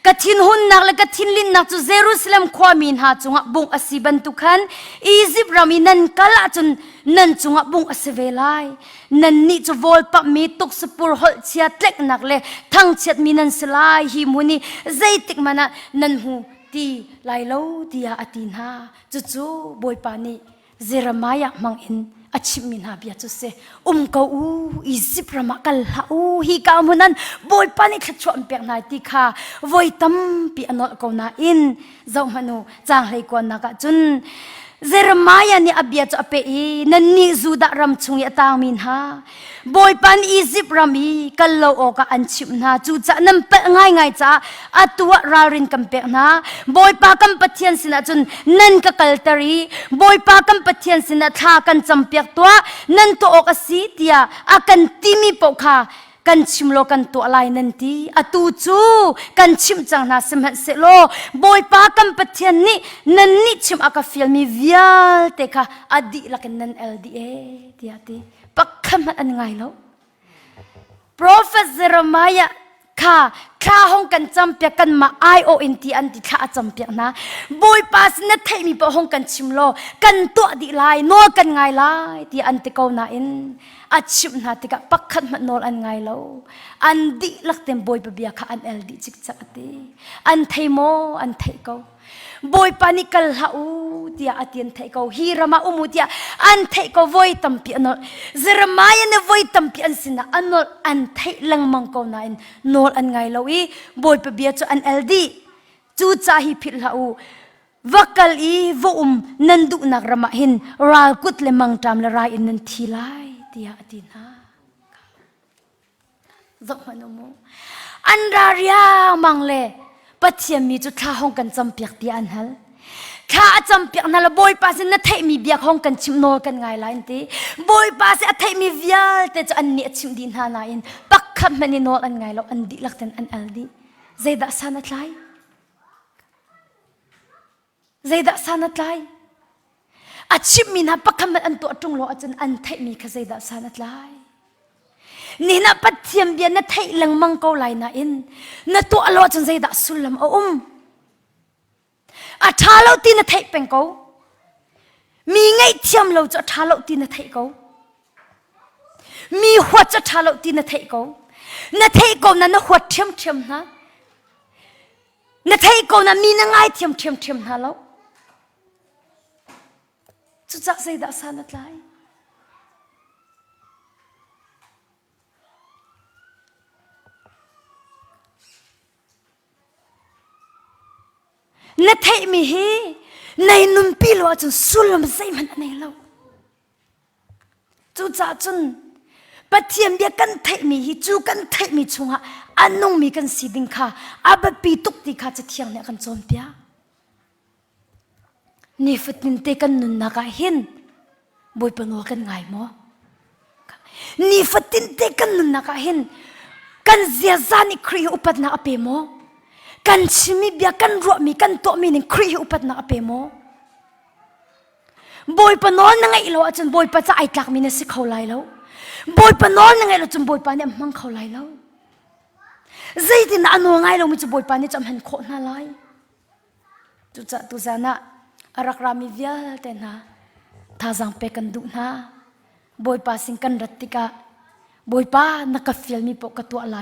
กะทินหุนนักและกะทินลินนักจูเยรูซาเล็มความมินหาจุงะบุงอสิบันตุคันอียิปต์รามีนันกะละจนนันจุงะบุงอสิเวไลนันนี่จูวอลปะมีตุกสปุรหลเชียเล็กนักเลทั้งเชียมีนันสลายฮิมุนีใจติกมานะนันหูตีไลโลตียาอตินหาจูบอยปานีเจเรมายะมังอินอาชิมินหาเบียจุเซกาอูอียิปต์รามากัลฮาอูฮีกามุนันบอยปานิขจวนเปียกนายติค่ะวอยตัมปีอนอลกาวนาอินเจ้ามานูจางให้กวนนักจุนเจเรมายานี่อเบียจุอเปอีนันนี่จูดารำชงยตางมินหาบอยปันอียิปต์รามีกัลโลโอกาอันชิมนาจูจะนั่งเปง่ายจ้าอัตัวรารินกัมเปกนาบอยปากัมปะเทียนสินะจุนนันกัลตารีบอยปากัมปะเทียนสินะทากันจำเปียกตัวนันตัวอกสีเตียอากันติมีปกค่ะกันชิมโลกันตัวลายนันทีอตูจูกันชิมจังนาสมัยเสโลบอยปากัมปะเทียนนี่นันนี่ชิมอากาฟิลมีวิลเตค่ะอดีลักนันเอลดีเอเดียตีปักคำอันไงแล้ว Prophet Jeremiah ข้าห้องกันจำเปียกันมาไอโออินทีอันที่ข้าจำเปียนะบอยปาสนัดไทยมีปะห้องกันชิมโลกันตัวดีลายนัวกันไงลายที่อันที่เขาหน้าอินอาชิมนาที่กะปักขัดมันนอลอันไงแล้วอันดีลักเต็มบอยปะเบียข้าอันเอลดีจิกจักตีอันไทยโมอันไทยเขาบอยปานิกัลฮาอูที่อาทิตย์ไทยเขาฮีรามาอุมุที่อันไทยเขาวอยตัมปีอันนอลเจเรมายเนี่ยวอยตัมปีอันสินะอันนอลอันไทยลังมังเขาหน้าอินนอลอันไงแล้วอีบอยปะเบียจูอันเอลดีจูจ่าฮิพิลฮาอูวักลอีวนันดุนักรามาหินราลกุตเลมังจามเลรายอินนันทีไลที่อาทิตย์นะจบมันโมอันราริยามังเลปัจเจียมีจุดข้าห้องกันจำเปียกที่อันฮัลข้าจำเปียกนั่นละบอยป้าสินะเทมีเบียกห้องกันชิมโนกันไงล่ะอินทีบอยป้าสิเทมีเบียแต่จะอันเนี้ยชิมดินหานาอินปักขัดมันนี่โนอันไงแล้วอันดีลักเต็นอันอัลดีใจดักสานัดไลใจดักสานัดไลอาชิมมีนะปักขัดมันอันตัวตรงโลอาจารย์อันเทมีข้าใจดักสานัดไลนี่นะปัจเจียมเบียนนะไทยลังมังเกาไหลนะอินนะตัวอโลจนใจดักสุลลัมอาชาเราตีนะไทยเป็นเกามีไงเทียมเราจะชาเราตีนะไทยเกามีหัวจะชาเราตีนะไทยเกานะไทยเกานั้นนะหัวเทียมนะไทยเกานั้นมีนะไงเทียมนะเราจุดจักใจดักสานัดไลนัทเฮมีเฮในนุ่มปีลว่าจนสุลมใจมันอันนี้แล้วจูจ่าจนปัจเจียมเบียกันเทมีฮิจูกันเทมีชงฮะอันนงมีกันสีดิงค่ะอาบปีตุกติค่ะจะเที่ยงเนี่ยกันจอมเปียนี่ฟุตนินเตกันนุนนักเห็นบอยปนวกันไงมั้งนี่ฟุตนินเตกันนุนนักเห็นกันเสียจานิครีอุปัตนาอเปมั้งกันชิมิเบียกันรัวมีกันโตมีนึงครีอุปัตนาอเปโมบอยปนอนนังไงเราอาจารย์บอยปะจะไอตักมีนสิเขาไล่แล้วบอยปนอนนังไงเราจนบอยปะเนี่ยมังเขาไล่แล้วใจที่น่าหน่วงไงเรามีจะบอยปะเนี่ยจำเห็นโคตรน่าไล่ตุจานะอารักรามีเวียแต่นะท่าจังเปกันดุนะบอยปะสิงกันรัตติกะ บอยป้านักฟิลมีปกตัวไหล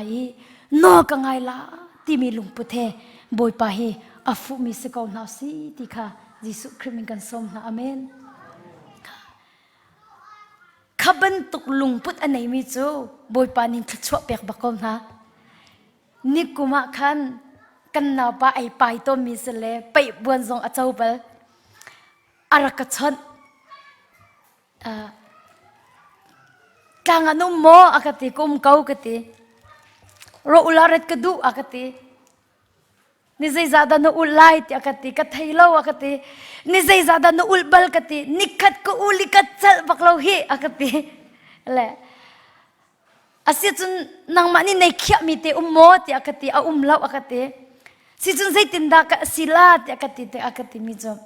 นอกังไงล่ะที่มีลุงพุทธบอยป้าฮีอาฟุมีสกาวนาซีที่ค่ะยิสุคริสต์มีกันสมนะอาเมนขบันตุกลุงพุทธอันไหนมีจูบอยป้านินทัชวะเปียกบักกอมนะนิกุมาคันกันนาป้าไอไปตัวมีเสลไปบวนซองอาเจ้าเบลอารักชันกางอนุโมอากติกุมเกากติโรอุลารัดกดูอากตินิสัยซาดานุอุลไลติอากติกัทไฮโลอากตินิสัยซาดานุอุลบัลกตินิคัดกูอุลิกัดจัลบักโลฮีอากติแหละอาศัยจนนางมันนี่ในเขียมีเตอุโมติอากติอาเล่าอากติสิจนใจตินดากะศิลาติอากติเตอากติมิจบ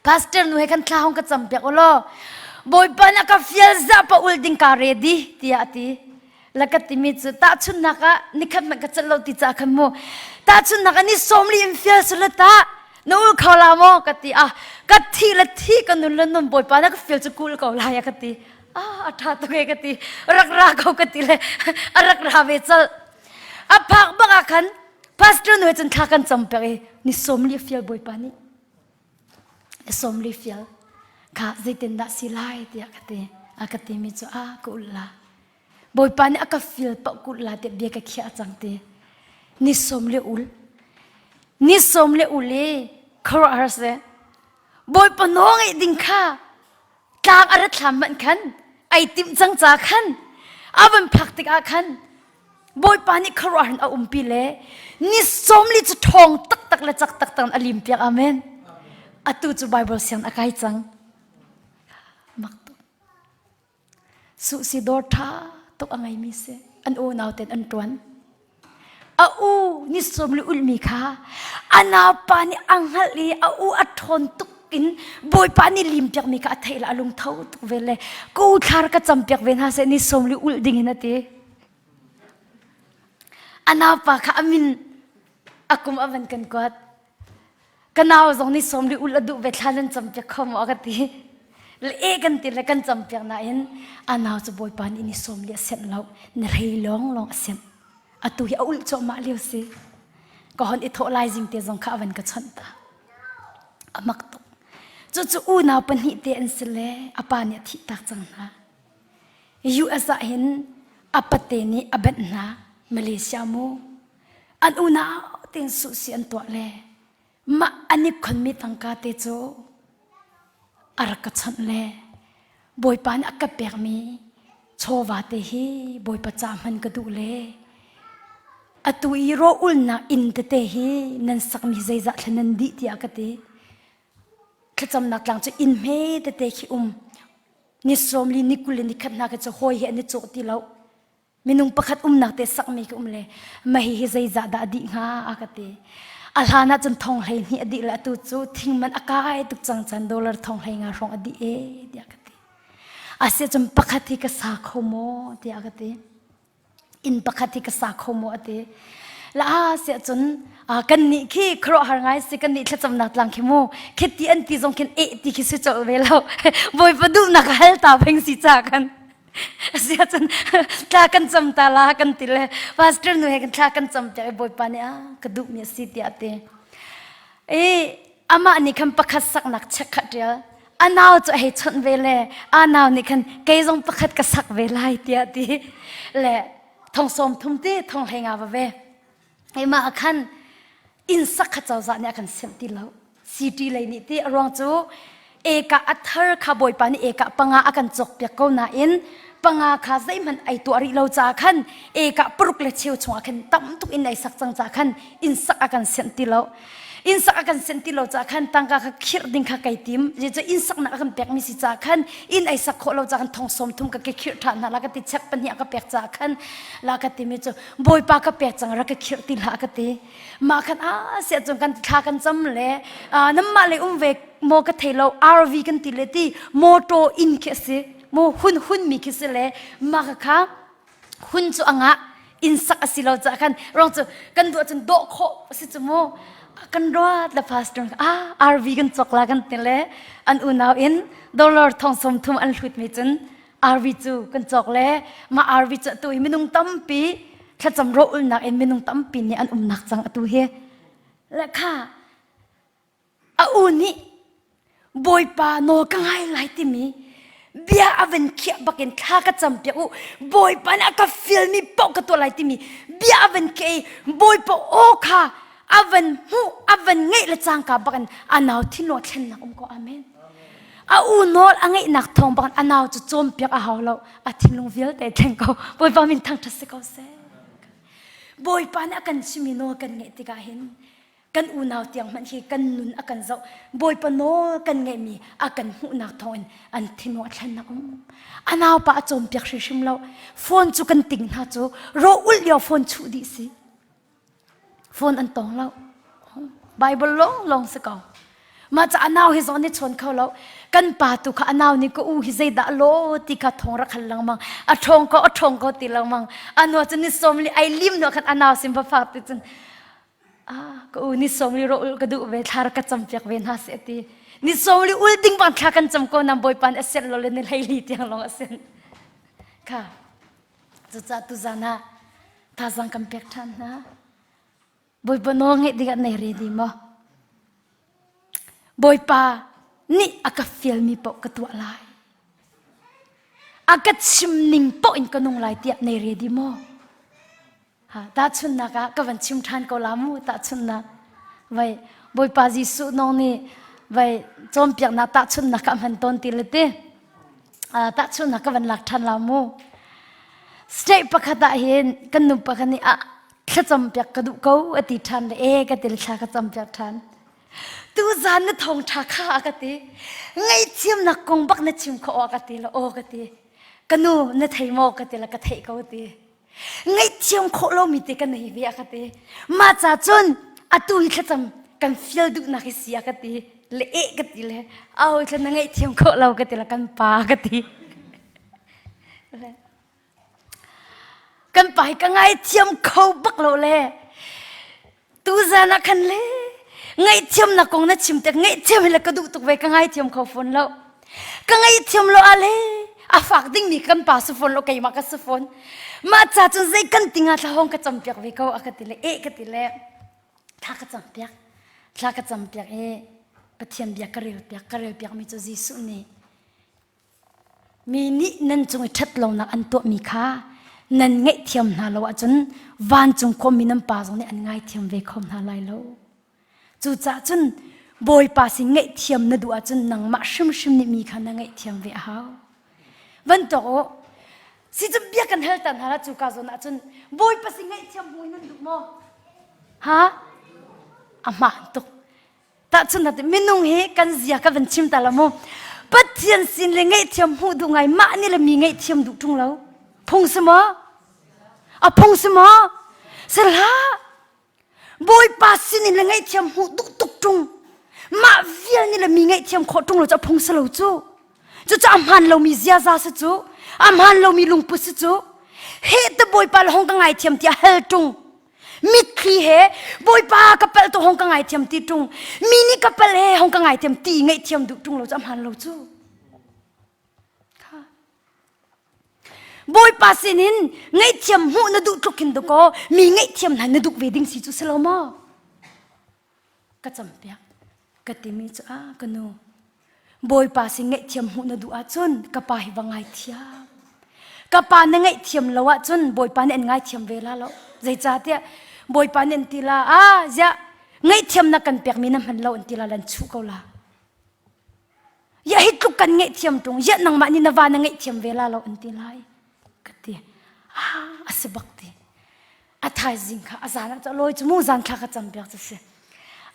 พาสเตอร์นุเฮกันท้าหงกัดจำเปียกโอโลบอยปานักฟิลซาปะอุลดิงการเรดีที่อาทิแล้วก็ที่มิจุตาชุนนักนิคับมันก็จะเล่าที่จากขโมตาชุนนักนี่สมลีอินฟิลสุลตานูเขาลามอกติกัที่ละที่กันนุลนุนบอยปานักฟิลจะกูลเขาลายกติอัฐาตัวเองกติรักราเขากติเลยรักราเวจลพักบังอาคันพาสเตอร์นุเฮจนท้ากันจำเปียกนี่สมลีฟิลบอยปานี่สมลีฟิลข้าจะตินดาสิไลที่อากติมิจูกุลาบอยปานี่อากฟิลปะกุลาเตบียกขี้อาจังเตนิสมเลอุลครออาร์เซบอยปนองไอดิงข้ากางอารัตลามันขันไอติมจังจาขันอาวันพักติกอาขันบอยปานี่ครออาร์อาปีเลนิสมเลจะทองตักและจักตักอลิมเปียกอาเมนอตูจูไบเบิลเสียงอากายจังมักตุสุสิดอร์ธาตุกอังไงมิเสอันโอนาวเต็นอันตวนนิสมลิอุลมีค่ะอันนาปานี่อังฮัลลีอัดทนตุกินบอยปานี่ลิมเปียกมีค่ะไทยละลุงเท่าตุกเวลกูทาร์กจำเปียกเวนฮาเซนิสมลิอุลดิ่งนัดเตอันนาปาค่ะอามินอากุมอาวันกันกอดกันเอาตรงนี้สมริอุลดูเวทานันจำเปียกขโมยกันทีเละกันทีละกันจำเปียกนั่นอันเอาจะบอยปานอินิสมเลียเส้นเราเนรยลองเส้นอัตุยอุลจอมาเลียวสิก็ฮันอิโตไลจิงเตจงข้าวันกันชันตาอมักตุจู่อูน่าปัญหิเตอันเสลอปานยทิตักจังนะยูอาศัยเห็นอปเตนีอเบนนะมาเลเซียมูอันอูน่าเต็นสุสีอันตัวเล่มาอันนี้คนมีตังกาเตโจอารักชันเล่บอยปานอักเปียกมีโชวาเตฮีบอยประจามันกระดูเล่อตุยโรอุลนาอินเตฮีนันสักมีใจจัดนันดีที่อากาเตขจำนักหลังจะอินเมเตคินิสมลีนิกุลนิขัดนักจะหอยเห็นนิโจติเรามินุงประคัดนักเตสักมีกุเล่มาฮีใจจัดดีงาอากาเตอาลานาจนทองไหนี่อดีละตูจูทิ้งมันอากาศตุกจัง$ทองไหงารองอดีเดียกติอาเซียจนปกติก็สาขโมเดียกติอินปกติก็สาขโมอดีละอาเซียจนกันนี่ขี้ครอหางไงสิกันนี่ถ้าจำนักลังขี้โมคิดที่อันที่ทรงคิดที่คิดสุดจะเวลาบอยประดูนักฮัลตาเพ่งสิจากันเสียจนทากันจำตาลากันติเลยพาสเตอร์นุเฮกันทากันจำจากบอยปานี่กระดูกมีสิทธิ์อาเตอามาอันนี้คันประคัดสักนักเช็คขัดเดียวอันนาวจะให้ชนเวลาอันนาวนี่คันเกยจงประคัดกษักเวลาเดียดีและทองสมทุ่มตีทองไหงาบเวมาคันอินสักขจาวจะเนี่ยคันเซมติแล้วสิทธิ์เลยนี่ที่รองจูเอกอัทร์ขบอยปานี่เอกปังอากันจกเปียกเกาหน้าอินปังอาข้าใจมันไอตัวริเราจากขันเอกปรุกเลเชียวชงขันตั้มตุกอินไอสักจังจากขันอินสักอากันเซนติเราอินสักอากันเซนติเราจากขันตั้งกาคิรดิ่งข้าไก่ติมจะอินสักนักกันเปียกมิสิจากขันอินไอสักโคเราจากขันทองสมทุ่มกับคิรฐานนั่นแล้วก็ติดเช็คปัญญากับเปียกจากขันแล้วก็ติมิจูบอยปากับเปียกจังแล้วก็คิรติลาก็ติมาขันเสียจงกันข้ากันจำเลยน้ำมาเลยเวกโมกเทโลอาร์วีกันติเลตีโมโตอินเคสโมหุ่นมีเคสเลยมาค่ะหุ่นจูอ่างอินสักสิเราจะกันรองจูกันดูจนโดโคสิจูโมกันรัวเดฟาสตรงอาร์วีกันจกลากันติเลอันอุนาวอิน$ทองสมทุมอันหลุดไม่จน arvi chu kan chok le ma arvi cha tu minung tampi thla cham ro ul nak en minung tampi ni an nak chang atu he la kha a uni boy pa no ka ngai lai ti mi bia aven khia bakin kha ka cham pya u boy pa na ka feel mi pok ka to lai ti mi bia aven ke boy pa o kha aven hu aven ngai la chang ka bakan anaw thino thlen na ko amen a u nol angai nak thong bakan anaw chu chom pyak a hawlo a thinlung vial te theng ko boy pa min thang thase ko se boy pa na kan chimi no kan nge ti ka hin kan unaw tiang man hi kan nun akan zo boy pa no kan nge mi akan hu nak thon an thino thlan na anaw pa chom pyak shim lo phone chu kan ting na chu ro ul yo phone chu di si phone an tong lo bible long se ko ma cha anaw hi zon ni chon kho lo kan pa tu kha anaw ni ko u hi zai da lo ti ka thong ra khal lang mang a thong ko ti lang mang anwa chu ni somli ai lim no khat anaw sim pa fa ti chun ko ni somli ro ul ka du ve thar ka cham pyak ve na se ti ni somli ul ding ban thla kan cham ko nam boy pan asel lo le ni lai li tiang long asen kha chu cha tu zana ta zang kam pek than na boy pa no nge diga nei re di mo boy pa ni aka Fialmi po katua lai aka chimning po in kanung lai tiap nei re di mo ha ta chun na ka van chim than ko lamu ta chun na vai boy pa Jisu no ni vai chom pyak na ta chun na ka man ton ti le te ta chun na ka van lak than lamu stay pakhata hin kanu pakhani a khacham pyak kadu ko ati than le e ka til tha ka cham pyak than tu zan na thong tha kha ka ti ngai chim na kong bak na chim kho ka ti la o ka ti kanu na thai mo ka ti la ka thai ko ti ngai chim kho lo mi ti ka nei vi ka ti ma cha chun atu hi khacham kan feel du na ki sia ka ti le e ka ti le au thla na ngai chim kho lo ka ti la kan pa ka ti kan pai ka ngai chim kho bak lo le tu zan na khan le ngay thiam na kong na chim tek ngay thiam la kadu tuk ve ka ngay thiam kho phone lo ka ngay thiam lo ale a fak ding mi kan pa su phone lo kai ma ka su phone ma cha chun zai kan tinga tha hong ka cham pyak ve ko akatile e katile tha ka cham pyak e pathiam bia ka re pyak mi chu Jisu ni mi ni nan chung that lo na an to mi kha nan ngay thiam na lo a chun van chung ko mi nam pa jong ne an ngai thiam ve khom na lai lo chu cha chun boy pa si ngai thiam na du a chun nang ma shim ni mi kha na ngai thiam ve hao van to si chum bia kan hel tan hala chu ka zon a chun boy pa si ngai thiam hui nan du mo ha ama to ta chun na minung he kan zia ka van chim ta la mo pathian sin le ngai thiam hu du ngai ma ni la mi ngai thiam du tung lo phung sama a phung sama sala boy pa sin in la ngai thiam hu du tuk tung ma vial ni la mi ngai thiam kho tung lo cha phung salo chu cha amhan lo mi zia za sa chu amhan lo mi lung pu sa chu he ta boy pa hong ka ngai thiam ti hel tung mi khi he boy pa ka pel to hong ka ngai thiam ti tung mi ni ka pel he hong ka ngai thiam ti ngai thiam du tung lo cha amhan lo chu boy pa sin in ngai thiam hu na du tukin du ko mi ngai thiam na na du wedding si chu saloma ka champya ka ti mi cha ka no boy pa sin ngai thiam hu na du a chun ka pa hi wangai thia ka pa na ngai thiam lo a chun boy pa nen ngai thiam ve la lo zai cha tia boy pa nen ti la ja ngai thiam na kan pek mi na man lo an ti la lan chu ko la ya hit lu kan ngai thiam tung ya nang ma ni na wa na ngai thiam ve la lo an ti lai asibakti athai jing kha azana cha loi chu mu zan kha ka cham pyak se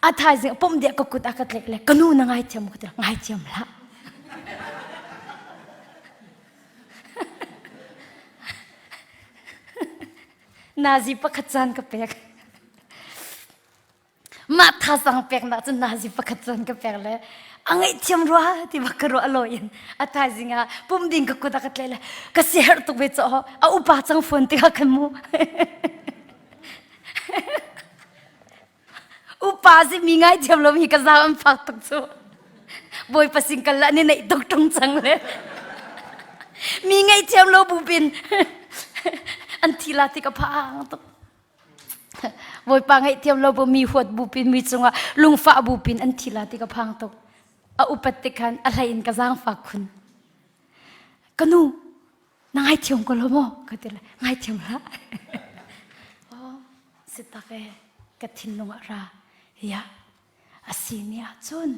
athai jing pom de ka kut akat lek lek kanu na ngai thiam kut ngai thiam la nazi pakhatsan ka pek ma tha sang pek na chu nazi pakhatsan ka pek le angai thiam ro ti bakaro aloin athai jinga pum ding ka kuda ka tlele ka ser tu be cho a upa chang phone ti ka khamu upa si mi ngai thiam lo mi ka za am phak tuk chu boy pasing kala ni nei tok tung chang le มีไงเทียมโลบุปินอันทีลาติกพังตกบอยปางไงเทียมโลบุมีหัวบุปินมีจงว่าลุงฟ้าบุปินอันทีลาติกพังตกอุปติกันอะไรอินกระซังฝากคุณก็นู่นางไอเทียมก็ละโมก็เดี๋ยวไงเทียมละสิตาเกกทินลงอะไรยะอาศีเนี่ยจน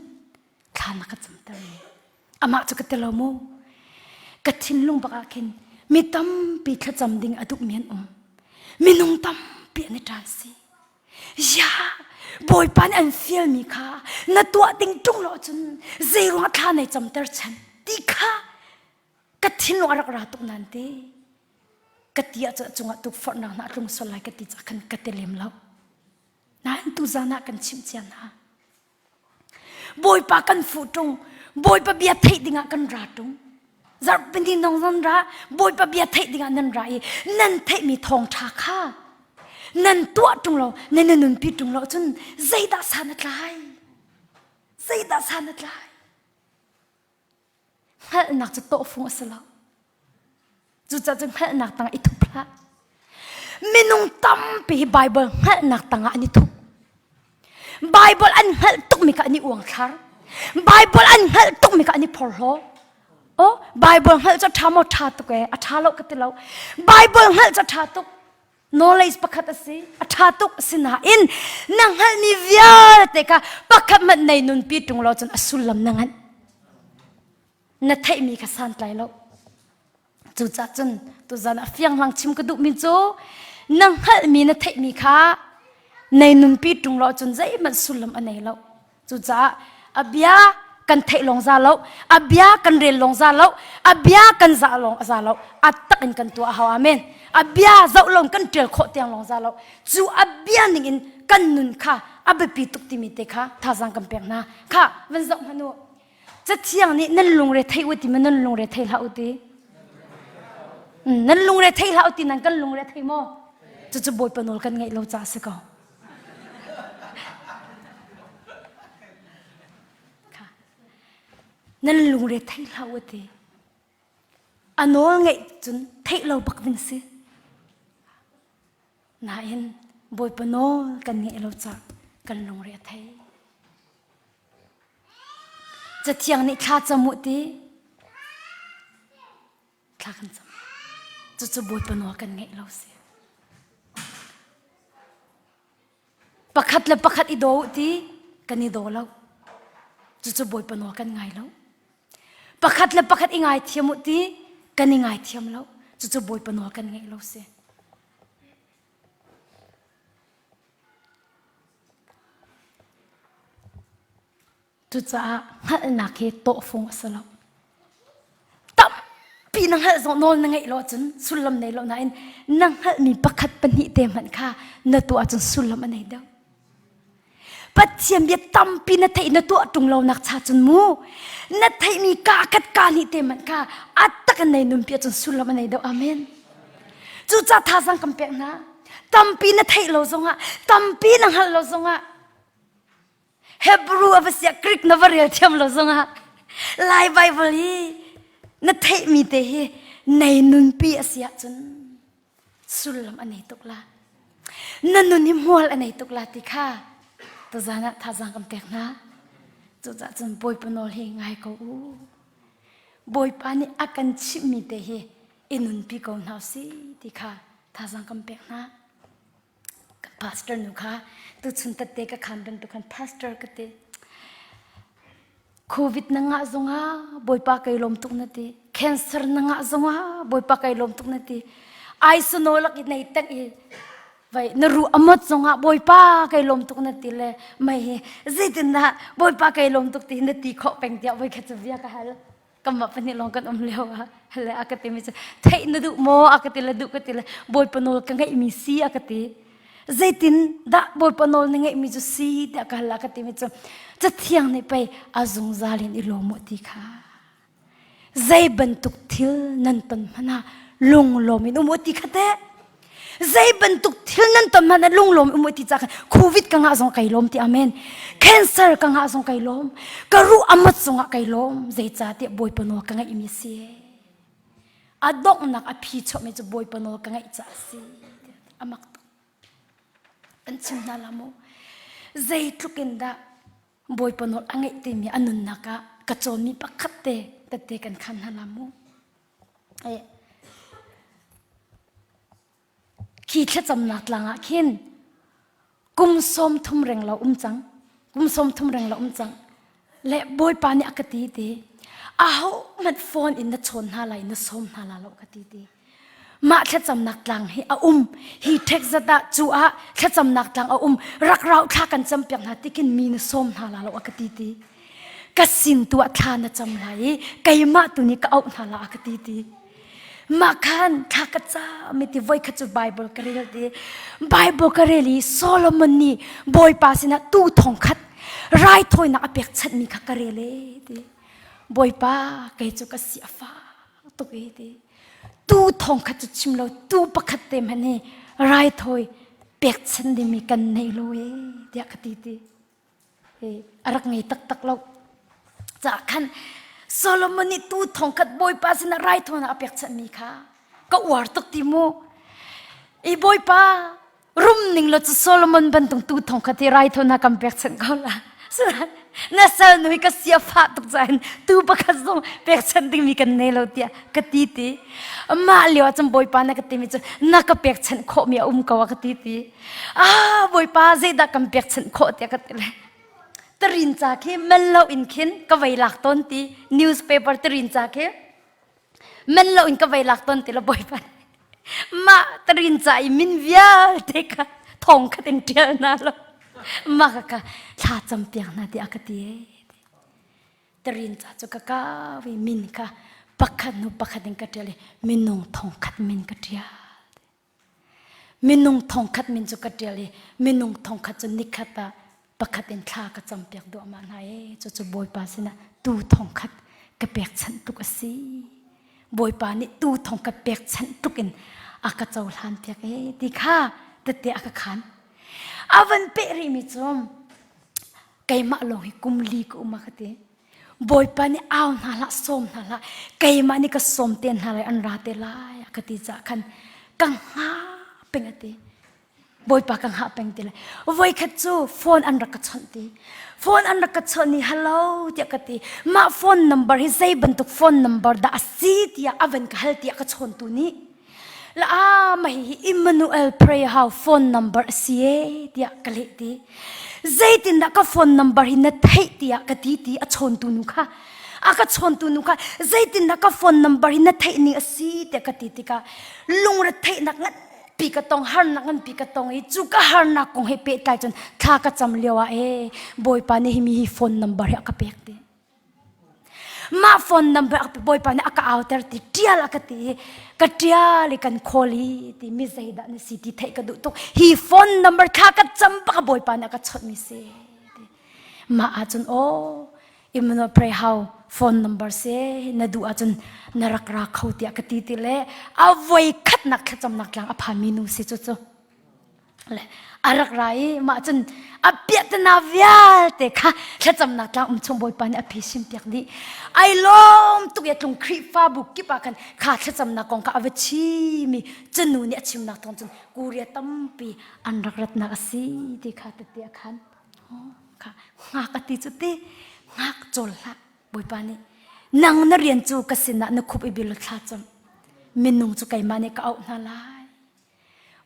ข้านักจำตัวนี้อามาจุกเตลโมกทินลงบักอาคินมีตั้มปีขจำดิ่งอดุกเมียนมีนุ่งตั้มปีในทรานซียาบอยปันอันฟิลมีค่ะนัดตัวติงจุงหล่อจนเจรังข้าในจำเตอร์ฉันดีค่ะกทินลงอะไรก็ตุกนันตีกติอาจจะจงตุกฝนหนักนักลงสลายกติจะกันกติเลมแล้วนั่นตุจานากันชิมเจียนะบอยปากันฟูตรงบอยปาเบียไทยดิ่งกันราตรงจับเป็นที่น้องนันระบอยปาเบียไทยดิ่งนันไรนั่นไทยมีทองทาค่านั่นตัวตรงเรานั่นนุนปีตรงเราจนใจดาสานัดลายใจดาสานัดลายแค่หนักจะโตฟงสลาวจุดจะจึงแค่หนักต่างอิทุพระไม่นุ่งตั้มปีไบเบิลแค่หนักต่างอันนี้ทุกไบเบิลอันแค่ตุกมีกันนี่อวงคาร์ไบเบิลอันแค่ตุกมีกันนี่พอลโลโอ้ไบเบิลแค่จะทำเอาชาตุกเออชาโลกติเราไบเบิลแค่จะชาตุกknowledge ประคัตสิอาชาตุกสินะอินนังฮัลมีวิอาเตกะประคัตมันในนุนปีตรงเราจนอสุลลำนังฮันนัทไทยมีกษัตริย์ไหลเราจุดจัดจนตุจานะเฟียงหลังชิมกระดูกมิโจนังฮัลมีนัทไทยมีค่ะในนุนปีตรงเราจนใจมันสุลลำอันไหนเราจุดจ้าอับยากันเทลงซาเราอับยากันเรียนลงซาเราอับยากันซาลงซาเราอัตตักกันตัวฮาวาเมนอับยาเจ้าลงกันเจอโคเตียงลงซาเราจูอับยาหนึ่งอินกันนุนค่ะอับปีตุกติมิเตค่ะท่าสังกันเปียงนะค่ะวันสองพันวจะเที่ยงนี้นั่นลงเรทัยอุติมันนั่นลงเรทัยละอุตินั่นลงเรทัยละอุตินั่นกันลงเรทัยโมจะบอยปนอลกันไงเราจะสกอนั่นลุงเรทัยเราเตะอันโน้ไงจนเทเราบักวินสินายนบอยปนอกันไงเราจะกันลุงเรทัยจะเที่ยงนี้ข้าจะมุติข้ากันจะบอยปนอกันไงเราสิประคัดและประคัดอีโดตีกันอีโดเราจะบอยปนอกันไงเราประคัดและประคัดอีไงเทียมตีกันอีไงเทียมแล้วจะบอยปนอกันไงเราเสียจะหันนักเหตุโตฟงสลับตั้มปีนังหันสองนอนนังไงเราจนสุลมในเราไหนนังหันมีประคัดปนิเตมันค่ะนตัวจนสุลมอันไหนเดียวปัจเจียมเบียตั้มปีนัทไทยนตัวตรงเรานักชาจนมูนัทไทยมีกาคัดกานิเตมันค่ะอัตตะกันในนุ่มเปียจนสุลมันในเดียวอาเมนจุดจัดท่าสังคำเปียนะตั้มปีนัทไทยเราทรงอ่ะตั้มปีนังหันเราทรงอ่ะเฮบรูอเวสยากริกนวเรียเทียมเราทรงอ่ะลายไบเบิลีนัทไทยมีเตะในนุ่มเปียเสียจนสุลมันในตุกละนั่นนุ่นนิมัวอันในตุกละติค่ะตัวจานะท่าสังคำเปียนะจุดจนบอยปนอลเฮงไงก็บอยปานี่อากันชิมมีเตะอินุนปีกอนเฮาสิติค่ะท่าสังคำเปียนะกับพาสเตอร์นุค่ะตุชุนตัดเตะกับคันดังตุกันพาสเตอร์ก็เตะโควิดนังอาจงอ่ะบอยปาไกลมตุกนัดเตะแคนเซอร์นังอาจงอ่ะบอยปาไกลมตุกนัดเตะไอซ์โนลักอินในตั้งไว้นรูอมดสงะบอยป้าไกลมตุกนัดติเลยไม่จิตนะบอยป้าไกลมตุกตินัดติขอเป็นเดียวไว้แค่จะเบียกันฮัลกำมาเป็นนี่ลองกันเลี้ยวฮะฮัลอากติมิจะเทนดูโมอากติละดูกติละบอยปนอลกันไงมีซีอากติจิตินดะบอยปนอลนั่งไงมีจุซีเดียกันฮัลอากติมิจะเที่ยงนี่ไปอาจงซาลินอิโลมุติค่ะใจบรรทุกทิลนั่นต้นมันลงลมินอุมุติค่ะเต้ใจบรรทุกทิลนั่นต้นมันลงลมอุมุติจักโควิดกังอาสงไก่ลมที่อเมนแคนเซอร์กังอาสงไก่ลมกระรู้อมัดสงไก่ลมใจจ่าเตียบอยปนอกังไงอิมิเสีย adok nak api chop me chu boy panol ka ngai cha si amak kan chim na lamo zai tlukin da boy panol angai te mi anun naka ka chon mi pakhat te kan khan na lamo ai ki thla cham nak langa khin kum som thum reng lo chang kum som thum reng lo chang le boy pa ni akati te aho mat phone in na chon ha lai na som ha la lo akati te ma thla cham nak lang hi hi thek zata chu a thla cham nak lang rak rau tha kan cham pyak na tikin mi na som ha la lo akati te ka sin tu thla na cham lai kaima tu ni ka au na la akati te makan thakacha miti voi khachu bible karel de bible kareli solomon ni boy pasina tu thong khat rai thoi na apek chat mi khakarele de boy pa kai chu ka siafa to ke de tu thong khat chu chimlo tu pakhat te mane rai thoi pek chan de mi kan nei lo e dia khati de e arak ngai tak lo cha khan Solomon ni tu thong khat boy pa sina rai thona apek chat mi kha ka war tok ti mo e boy pa rum ning lo chu Solomon ban tung tu thong khat rai thona kam pek chat ko la na sal nui ka sia fa tok jan tu pa kha zo pek chat ding mi kan ne lo tia ka ti ti ma lio cham boy pa na ka ti mi chu na ka pek chat kho mi ka wa ka ti ti boy pa ze da kam pek chat kho tia ka ti le Terin cake mellow in kin kawai lak ton ti newspaper terin cake mellow in kawai lak ton ti la boy pan ma terin cai min via teka thong khatin tia na lo ma ka tha cham piang na ti akati terin cha chu ka wi min ka pakhat nu pakhatin ka tele minung thong khat min ka tia minung thong khat min chu ka tele minung thong khat chu nikhata pakhatin thla ka champiak do ma na e chu boy pa sina tu thong khat ka pek chan tu ka si boy pa ni tu thong ka pek chan tukin aka chaw hlan tia ke ti kha te te aka khan avan pe ri mi chom kai ma lo hi kumli ko ma khate boy pa ni aw na la som na la kai ma ni ka som ten na la an ra te la ka ti cha khan kang ha pengate boy pa kang ha peng tile voi khachu phone an rak chanti phone an rak chani hello tia kati ma phone number hi sei bantuk phone number da asi tia avan ka hal tia ka chon tu ni la mai Emmanuel pray how phone number asi tia kale ti zaitin da ka phone number hi na thai tia ka ti ti a chon tu nu kha aka chon tu nu kha zaitin da ka phone number hi na thai ni asi tia ka ti ti ka lungra thai nak ngat pi ka tong har na kan pi ka tong i chu ka har na kong he pe tai chon tha ka cham lewa boy pa ni mi phone number ya ka pek te ma phone number boy pa ni aka outer ti tial aka ti ka tial kan kholi ti mi zaida ni city thai ka du to hi phone number tha ka cham pa ka boy pa na ka chot mi se ma a chon imno pray how phone number se na du a chon narak ra khauti akati ti le avoi khat nak khacham nak lang apha minu se chu chu le arak rai ma chun apiat na vial te kha khacham nak lang chong boy pan api sim piak ni ai lom tu ya tung khri fa bu ki pa kan kha khacham na kong ka avachi mi chunu ni achim nak tong chun kuria tampi anrak rat na asi ti kha te te khan kha nga ka ti chu ti ngak chol la boy pa ni nang na rian chu kasina na khup ibil thla cham minung chu kai mane ka au na lai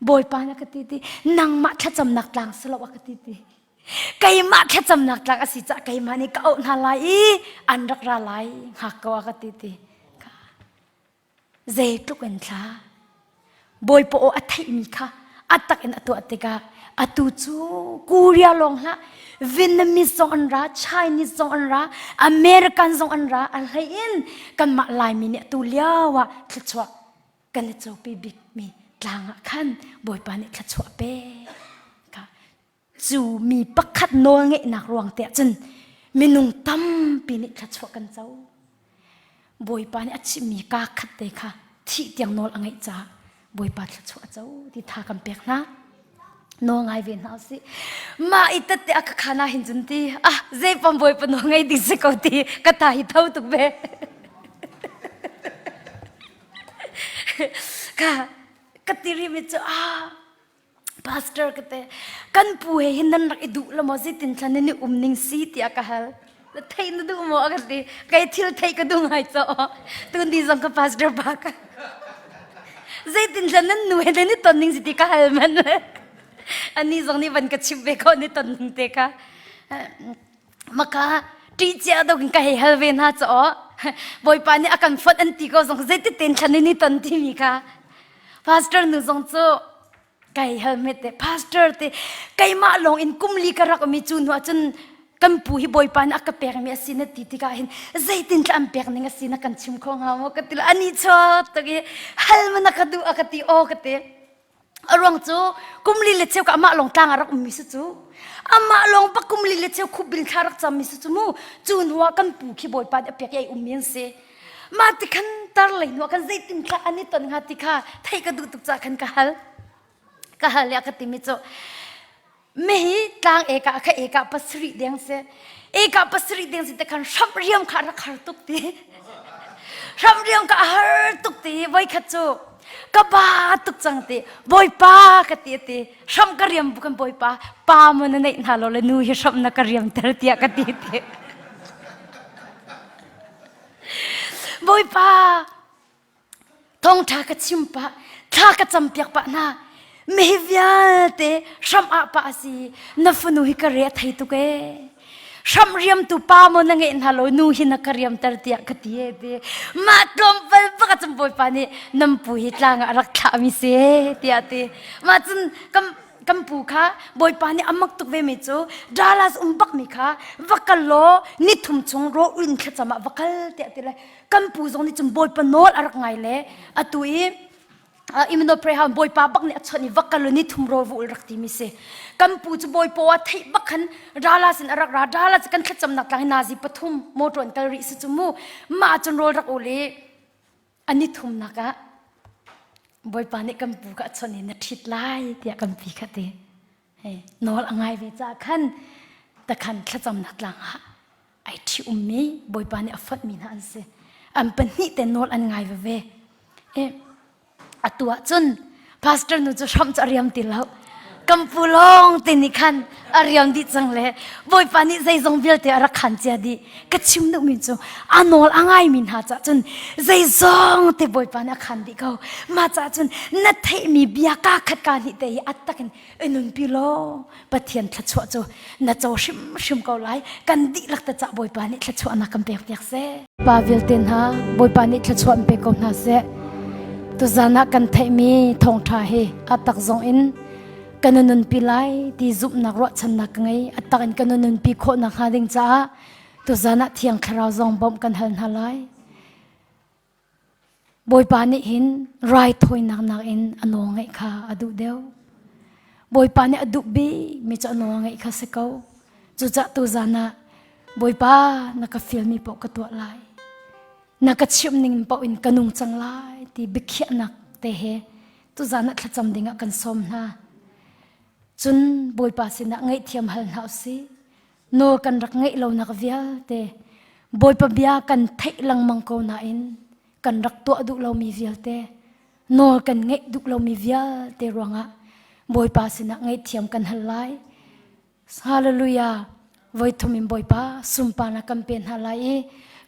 boy pa na ka ti ti nang ma thla cham nak tlang selo ka ti ti kai ma thla cham nak tlang asi cha kai mane ka au na lai an rak ra lai ha ka ka ti ti ka ze tu kan thla boy po o athai mi kha atak en atu ateka atu chu kuria long la Vietnamese song an ra Chinese song an ra American song an ra al hain kan ma lai mi ne tu liawa thchwa kan cho pi big mi tlang khan boy pa ne thchwa pe ka chu mi pakhat no nge nak ruang te chen minung tam pi ni thchwa kan chau boy pa ne achi mi ka khat te kha thi tiang nol angai cha boy pa thchwa chau ti tha kam pek na no ngai ven hau si ma itate ak khana hinjun ti ze pam boy pa no ngai di se ko ti ka ta hi thau tuk be ka tiri mi chu pastor kate kan pu he hinan rak idu la mo sitin thlan ni ning si tia ka hal thai na du mo ka ti kai thil thai ka du ngai cho tu ni jong ka pastor ba ka zaitin thlan nan nu he ni ton ning si ti ka hal man ani jong ni ban ka chim be ko ni ton ning te ka maka ti chia do ka he hal ve na cho boy pa ni akan fot an ti ko jong zaitin ten thlan ni ton ti mi ka pastor nu jong cho kai helmet te pastor te kai ma long in kumli karak mi chun wa chun kan pu hi boy pan akapek mi asina titi ka hin zaitin tlam pek ninga sina kan chim khong ha mo katil ani chot to ge halmana kadu akati o kate arong chu kumli le cheu ka ma long tang arak mi su chu ama long pa kumli le cheu khubil tharak cham mi su chu mu chun wa kan pu khi boy pan apek ai umien se ma ti khan tar le no kan zaitin tla ani ton nga ti kha thai ka du tuk cha khan ka hal ya katimi cho mehi tang eka pasri deng se te kan shamriam khara khar tuk ti shamriam ka har tuk ti boy khacho ka ba tuk chang ti boy pa ka ti sham kariam bukan boy pa mon nei na lo le nu hi sham na kariam tar tia ka ti boy pa thong tha ka chimpa tha ka champiak pa na mehvia te sham pa si na funu hi kare thai tu ke sham riam tu pa mo na nge na lo nu hi na kariam tar tia khatie te ma tlom pal pa ka chamboi pa ni nam pu hi tlang arak tha mi se tia te ma chun kam pu kha boy pa ni amak tuk ve mi chu dalas umbak mi kha vakal lo ni thum chung ro un kha chama vakal tia te la kam pu zong ni chum boy pa nol arak ngai le atui imno pray ham boy pa bak ni achani vakaluni thumro vul rakti mi se kampu chu boy po wa thei bakhan rala sin arak ra dala kan thacham nak lang nazi pathum moton kal ri su chumu ma chon rol rak ole ani thum naka boy pa ni kampu ka achani na thit lai tia kampi khate he nol angai ve cha khan ta khan thacham nak lang ha ai thi ummi boy pa ni afat mi na an se am pan ni te nol an ngai ve atua chun pastor nu chu sham chariam tilau kampulong tinikan ariam di changle boy pani zai zong bil te ara khan cha di kachim nu min chu anol angai min ha cha chun zai zong te boy pana khan di ko ma cha chun na thei mi bia ka khat ka ni te attakin enun pilo pathian thachwa chu na chaw shim ko lai kan di lak ta cha boy pani thachwa na kam pek pek se pa vil ten ha boy pani thachwa pe ko na se tu zana kan thei mi thong tha he atak zong in kanunun pilai ti zup nak ro chan nak ngai atakin kanunun pi kho nak ha ding cha tu zana thiang kharau zong bom kan hal halai boy pani hin rai thoi nak in anong ngai kha adu deu boy pani adu bi mi cha anong ngai kha se ko chu cha tu zana boy pa naka Fialmi po ka to lai naka chim ning po in kanung chang lai ti bikhya nak te he tu zana thacham dinga kan som na chun boy pa sina ngai thiam hal hau si no kan rak ngai lo nak vial te boy pa bia kan thei lang mang ko na in kan rak to du lo mi vial te no kan ngai du lo mi vial te ronga boy pa sina ngai thiam kan hal lai hallelujah voi thumin boy pa sumpa na campaign halai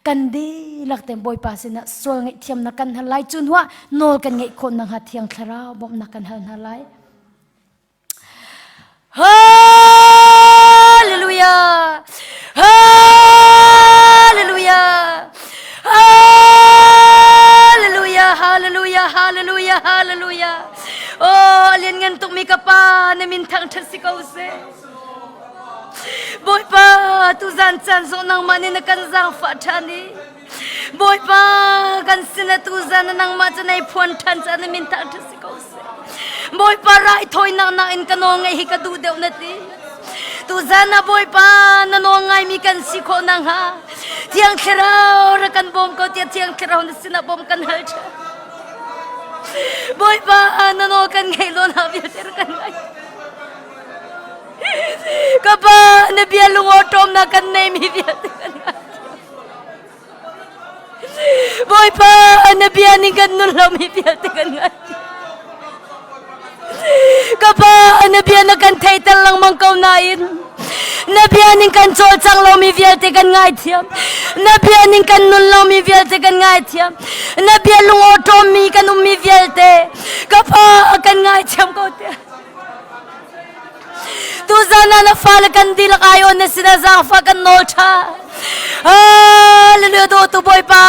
kan di lakte boy pa sina sol ngai thiam na kan halai chun wa nol kan ngai khon na ha thiang thara bom na kan hal halai hallelujah hallelujah hallelujah hallelujah hallelujah hallelujah oh alien ngan tuk mi kapa na min thang thasi ko se boy pa tu zan chan so nang mani na kan zang fa thani boy pa kan sina tu zan nang ma chanai phon than chan min thang thasi ko se boy pa rai thoi nang na in kanong ngai hi ka du deu na ti tu zana boy pa na no ngai mi kan si kho nang ha tiang kherao ra kan bom ko tiang kherao na sina bom kan hal cha boy pa na no kan ngai lo na bi ter kan ngai kapa na bia lungo tom na kan nei mi bia ter kan ngai boy pa nabiyanin kan nulam ipial tekan ngai kapa nabiyan kan title lang mangkau nain nabiyanin kan chol chang lo mi vial tekan ngai thiam nabiyanin kan nulam mi vial tekan ngai thiam nabiyalung otomi kan mi vial te kapa akan ngai thiam ko te tu zana na fal kan dil kayo na sinasang fa kan nolcha hallelujah do tu boy pa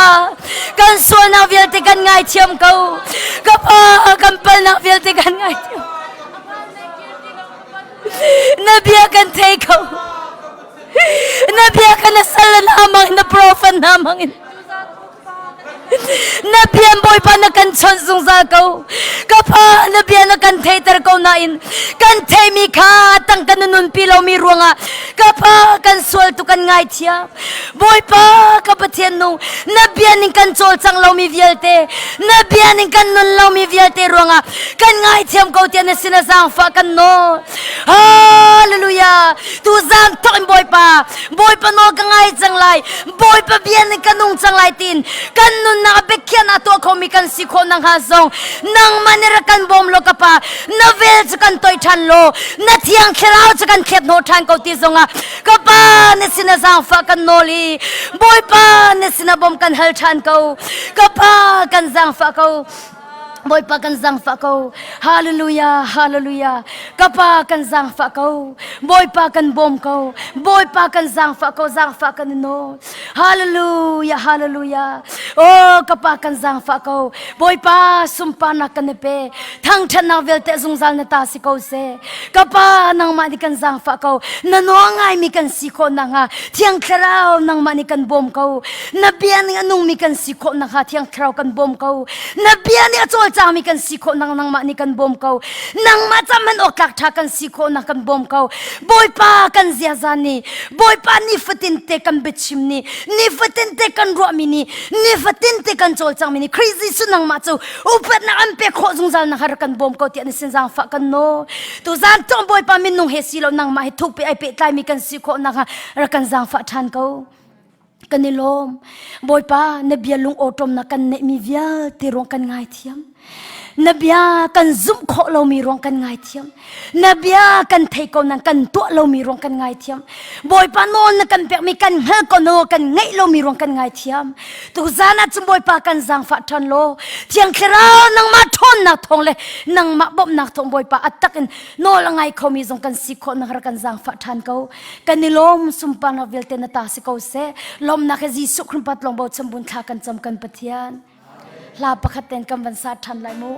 kan so na vial te kan ngai thiam ko kapa kan pal na vial te kan ngai thiam nabiya kan te ko nabiya kan na sal namang na prophet namang nabiyan boy pa na kan chon sung sa ko kapa nabiyan na kan theater ko nain kan themi kha tang kan nun pilaw mi ruanga kapa kan sual tu kan ngai thia boy pa kapathian no nabiyan ning kan chol chang law mi vielte nabiyan ning kan nun law mi vielte ruanga kan ngai thiam ko tian na sinasang fa kan no hallelujah tu zan toin boy pa no ka ngai chang lai boy pa bian ning kanung chang lai tin kan nun nakabekyan ato ako mikan siko ng hasong nang manirakan bom lo ka pa navel kan toy chan lo na tiang kiraw kan ket no chan ko tizonga kapa ne sinasang fa kan noli boy pa ne sinabom kan hal chan ko kapa kan zang fa ko boy pa kan zang fa ko hallelujah hallelujah kapa kan zang fa ko boy pa kan bom ko boy pa kan zang fa kan no hallelujah hallelujah oh kapa kan zang fa ko boy pa sumpa na kan pe thang than na vel te zung zal na ta si ko se kapa nang ma di kan zang fa ko na no ngai mi kan si ko na nga thiang khrao nang ma ni kan bom ko na bian ni anung mi kan si ko na nga thiang khrao kan bom ko na bian ni achol chami kan siko nang ma ni kan bom ko nang ma chaman okak tha kan siko na kan bom ko boy pa kan zia zani boy pa ni fatin te kan bichim ni fatin te kan ro mi ni fatin te kan chol chang mi ni crazy su nang ma chu upat na am pe kho zung zal na har kan bom ko ti an sin jang fa kan no tu zan tong boy pa min nung he silo nang ma he thuk pe ai pe tlai mi kan siko na ra kan jang fa than ko kanilom boy pa na bialung otom na kan ne mi via ti rong kan ngai thiam nabia kan zum kho lo mi rong kan ngai thiam nabia kan thei ko nang kan to lo mi rong kan ngai thiam boy pa non na kan pe mi kan ha ko no kan ngai lo mi rong kan ngai thiam tu zana chum boy pa kan jang fa than lo thiang khera nang ma thon na thong le nang ma bom na thong boy pa atakin no la ngai kho mi jong kan si kho na kan jang fa than ko kanilom sumpa na velte na ta si ko se lom na khaji sukhrum pat long bo chambun tha kan cham kan pathian la pakhaten kam ban sa than lai mo